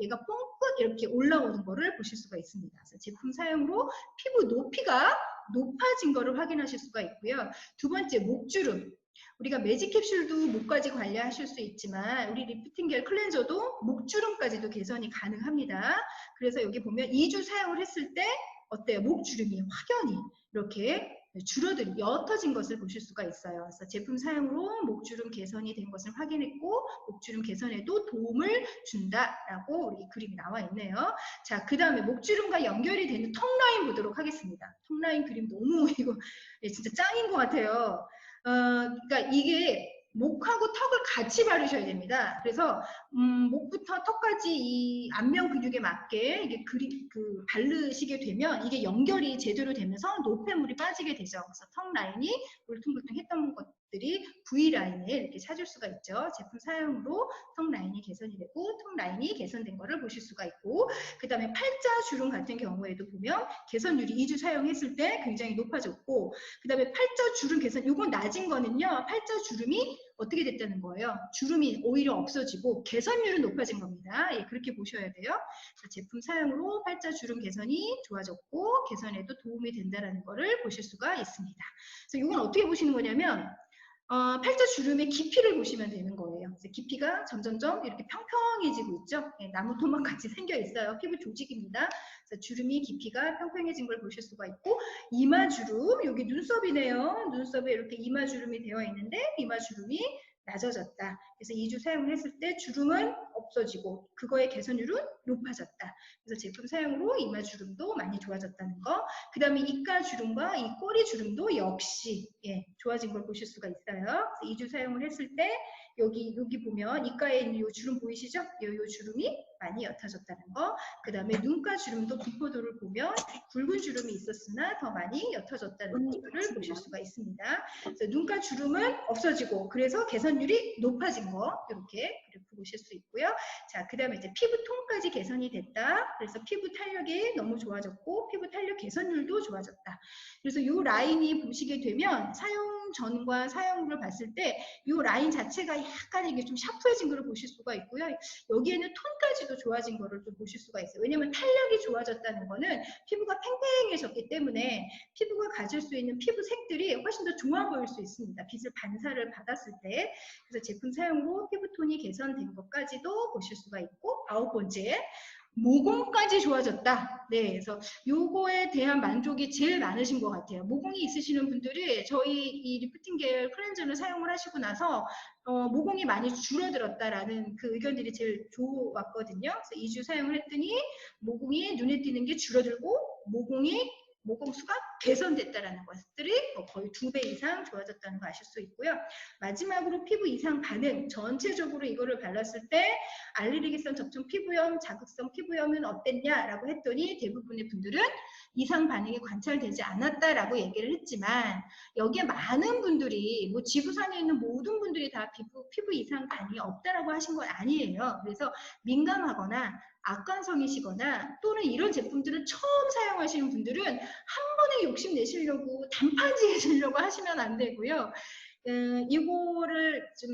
얘가 뽕긋 이렇게 올라오는 거를 보실 수가 있습니다. 그래서 제품 사용으로 피부 높이가 높아진 거를 확인하실 수가 있고요. 두 번째, 목주름. 우리가 매직 캡슐도 목까지 관리하실 수 있지만 우리 리프팅 겔 클렌저도 목주름까지도 개선이 가능합니다. 그래서 여기 보면 2주 사용을 했을 때 어때요? 목주름이 확연히 이렇게 줄어들이 옅어진 것을 보실 수가 있어요. 그래서 제품 사용으로 목주름 개선이 된 것을 확인했고 목주름 개선에도 도움을 준다라고 우리 그림이 나와 있네요. 자, 그 다음에 목주름과 연결이 되는 턱 라인 보도록 하겠습니다. 턱 라인 그림 너무 이거 진짜 짱인 것 같아요. 그러니까 이게 목하고 턱을 같이 바르셔야 됩니다. 그래서 목부터 턱까지 이 안면 근육에 맞게 이게 바르시게 되면 이게 연결이 제대로 되면서 노폐물이 빠지게 되죠. 그래서 턱 라인이 울퉁불퉁했던 것들이 V 라인에 이렇게 찾을 수가 있죠. 제품 사용으로 턱 라인이 개선이 되고 턱 라인이 개선된 거를 보실 수가 있고, 그 다음에 팔자주름 같은 경우에도 보면 개선율이 2주 사용했을 때 굉장히 높아졌고, 그 다음에 팔자주름 개선, 이건 낮은 거는요, 팔자주름이 어떻게 됐다는 거예요? 주름이 오히려 없어지고 개선율은 높아진 겁니다. 예, 그렇게 보셔야 돼요. 제품 사용으로 팔자주름 개선이 좋아졌고 개선에도 도움이 된다는 거를 보실 수가 있습니다. 그래서 이건 어떻게 보시는 거냐면 팔자주름의 깊이를 보시면 되는 거예요. 그래서 깊이가 점점점 이렇게 평평해지고 있죠. 예, 나무토막 같이 생겨 있어요. 피부 조직입니다. 그래서 주름이 깊이가 평평해진 걸 보실 수가 있고, 이마주름, 여기 눈썹이네요. 눈썹에 이렇게 이마주름이 되어 있는데 이마주름이 낮아졌다. 그래서 2주 사용을 했을 때 주름은 없어지고 그거의 개선율은 높아졌다. 그래서 제품 사용으로 이마 주름도 많이 좋아졌다는 거. 그 다음에 이가 주름과 이 꼬리 주름도 역시 좋아진 걸 보실 수가 있어요. 2주 사용을 했을 때 여기 보면 이가에 있는 이 주름 보이시죠? 이 주름이 많이 옅어졌다는 거. 그 다음에 눈가 주름도 분포도를 보면 굵은 주름이 있었으나 더 많이 옅어졌다는 것들을 보실 수가 있습니다. 그래서 눈가 주름은 없어지고 그래서 개선율이 높아진 거 이렇게 그래프 보실 수 있고요. 자, 그 다음에 이제 피부톤까지 개선이 됐다. 그래서 피부 탄력이 너무 좋아졌고 피부 탄력 개선율도 좋아졌다. 그래서 이 라인이 보시게 되면 사용 전과 사용 후를 봤을 때 이 라인 자체가 약간 이게 좀 샤프해진 걸 보실 수가 있고요. 여기에는 톤까지도 좋아진 거를 좀 보실 수가 있어요. 왜냐면 탄력이 좋아졌다는 거는 피부가 팽팽해졌기 때문에 피부가 가질 수 있는 피부 색들이 훨씬 더 좋아 보일 수 있습니다. 빛을 반사를 받았을 때. 그래서 제품 사용 후 피부톤이 개선된 것까지도 보실 수가 있고, 9번째. 모공까지 좋아졌다. 네, 그래서 요거에 대한 만족이 제일 많으신 것 같아요. 모공이 있으시는 분들이 저희 이 리프팅 계열 클렌저를 사용을 하시고 나서 모공이 많이 줄어들었다라는 그 의견들이 제일 좋았거든요. 그래서 2주 사용을 했더니 모공이 눈에 띄는 게 줄어들고 모공수가 개선됐다라는 것들이 거의 2배 이상 좋아졌다는 거 아실 수 있고요. 마지막으로 피부 이상 반응, 전체적으로 이거를 발랐을 때 알레르기성 접촉 피부염, 자극성 피부염은 어땠냐라고 했더니 대부분의 분들은 이상 반응이 관찰되지 않았다라고 얘기를 했지만 여기에 많은 분들이 뭐 지구상에 있는 모든 분들이 다 피부 이상 반응이 없다라고 하신 건 아니에요. 그래서 민감하거나 악관성이시거나 또는 이런 제품들을 처음 사용하시는 분들은 한 번에 욕심 내시려고 단판지으시려고 하시면 안 되고요. 이거를 좀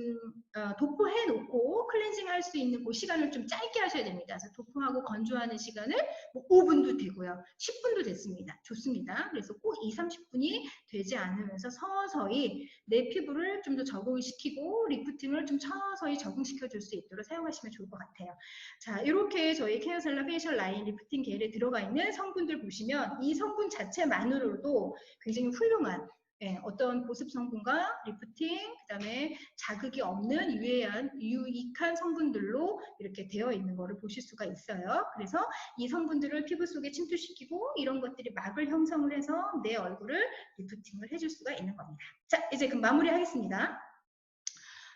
도포해 놓고 클렌징 할 수 있는 그 시간을 좀 짧게 하셔야 됩니다. 그래서 도포하고 건조하는 시간을 뭐 5분도 되고요. 10분도 됐습니다. 좋습니다. 그래서 꼭 2, 30분이 되지 않으면서 서서히 내 피부를 좀 더 적응시키고 리프팅을 좀 서서히 적응시켜 줄 수 있도록 사용하시면 좋을 것 같아요. 자, 이렇게 저희 케어셀라 페이셜 라인 리프팅 겔에 들어가 있는 성분들 보시면 이 성분 자체만으로도 굉장히 훌륭한 어떤 보습 성분과 리프팅, 그 다음에 자극이 없는 유익한 성분들로 이렇게 되어 있는 거를 보실 수가 있어요. 그래서 이 성분들을 피부 속에 침투시키고 이런 것들이 막을 형성을 해서 내 얼굴을 리프팅을 해줄 수가 있는 겁니다. 자, 이제 그럼 마무리하겠습니다.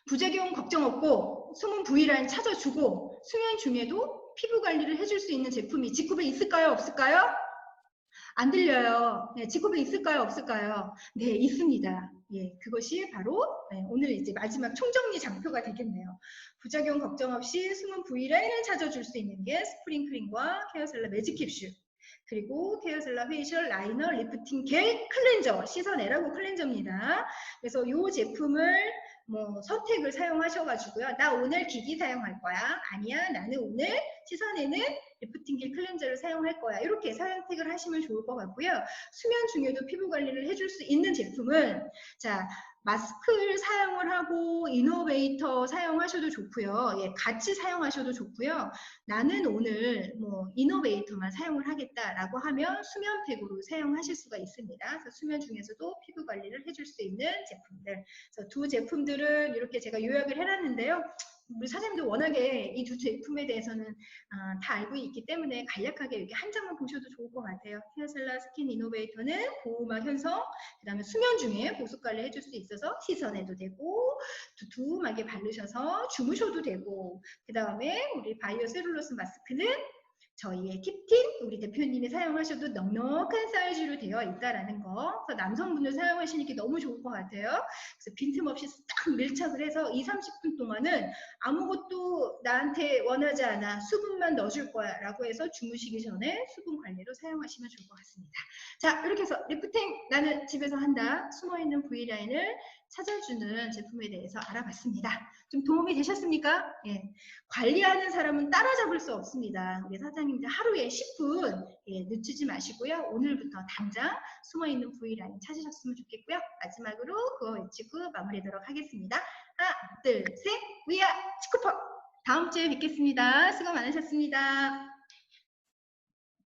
부작용 걱정 없고 숨은 V라인 찾아주고 수면 중에도 피부 관리를 해줄 수 있는 제품이 직구에 있을까요? 없을까요? 안 들려요. 네, 직구에 있을까요? 없을까요? 네, 있습니다. 예, 그것이 바로 오늘 이제 마지막 총정리 장표가 되겠네요. 부작용 걱정 없이 숨은 V라인을 찾아줄 수 있는 게 스프링 크림과 케어셀라 매직 캡슐, 그리고 케어셀라 페이셜 라이너 리프팅 겔 클렌저, 씻어내라고 클렌저입니다. 그래서 이 제품을 뭐 선택을 사용하셔가지고요. 나 오늘 기기 사용할 거야. 아니야, 나는 오늘 씻어내는 리프팅 겔 클렌저를 사용할 거야. 이렇게 선택을 하시면 좋을 것 같고요. 수면 중에도 피부 관리를 해줄 수 있는 제품은 자, 마스크를 사용을 하고 이노베이터 사용하셔도 좋고요. 예, 같이 사용하셔도 좋고요. 나는 오늘 뭐 이노베이터만 사용을 하겠다라고 하면 수면팩으로 사용하실 수가 있습니다. 그래서 수면 중에서도 피부 관리를 해줄 수 있는 제품들. 그래서 두 제품들은 이렇게 제가 요약을 해놨는데요. 우리 사장님도 워낙에 이 두 제품에 대해서는 다 알고 있기 때문에 간략하게 이렇게 한 장만 보셔도 좋을 것 같아요. 케어셀라 스킨 이노베이터는 보호막 현성, 그 다음에 수면 중에 보습 관리 해줄 수 있어서 씻어내도 되고 두툼하게 바르셔서 주무셔도 되고, 그 다음에 우리 바이오 셀룰로스 마스크는 저희의 킵틴, 우리 대표님이 사용하셔도 넉넉한 사이즈로 되어 있다라는 거. 그래서 남성분들 사용하시니까 너무 좋을 것 같아요. 그래서 빈틈없이 딱 밀착을 해서 2, 30분 동안은 아무것도 나한테 원하지 않아. 수분만 넣어줄 거야. 라고 해서 주무시기 전에 수분 관리로 사용하시면 좋을 것 같습니다. 자, 이렇게 해서 리프팅 나는 집에서 한다. 숨어있는 V라인을 찾아주는 제품에 대해서 알아봤습니다. 좀 도움이 되셨습니까? 예. 관리하는 사람은 따라잡을 수 없습니다. 우리 사장님들 하루에 10분 늦추지 마시고요. 오늘부터 당장 숨어있는 V라인 찾으셨으면 좋겠고요. 마지막으로 그거 외치고 마무리하도록 하겠습니다. 하나, 둘, 셋, 위아 치쿠퍼! 다음 주에 뵙겠습니다. 수고 많으셨습니다.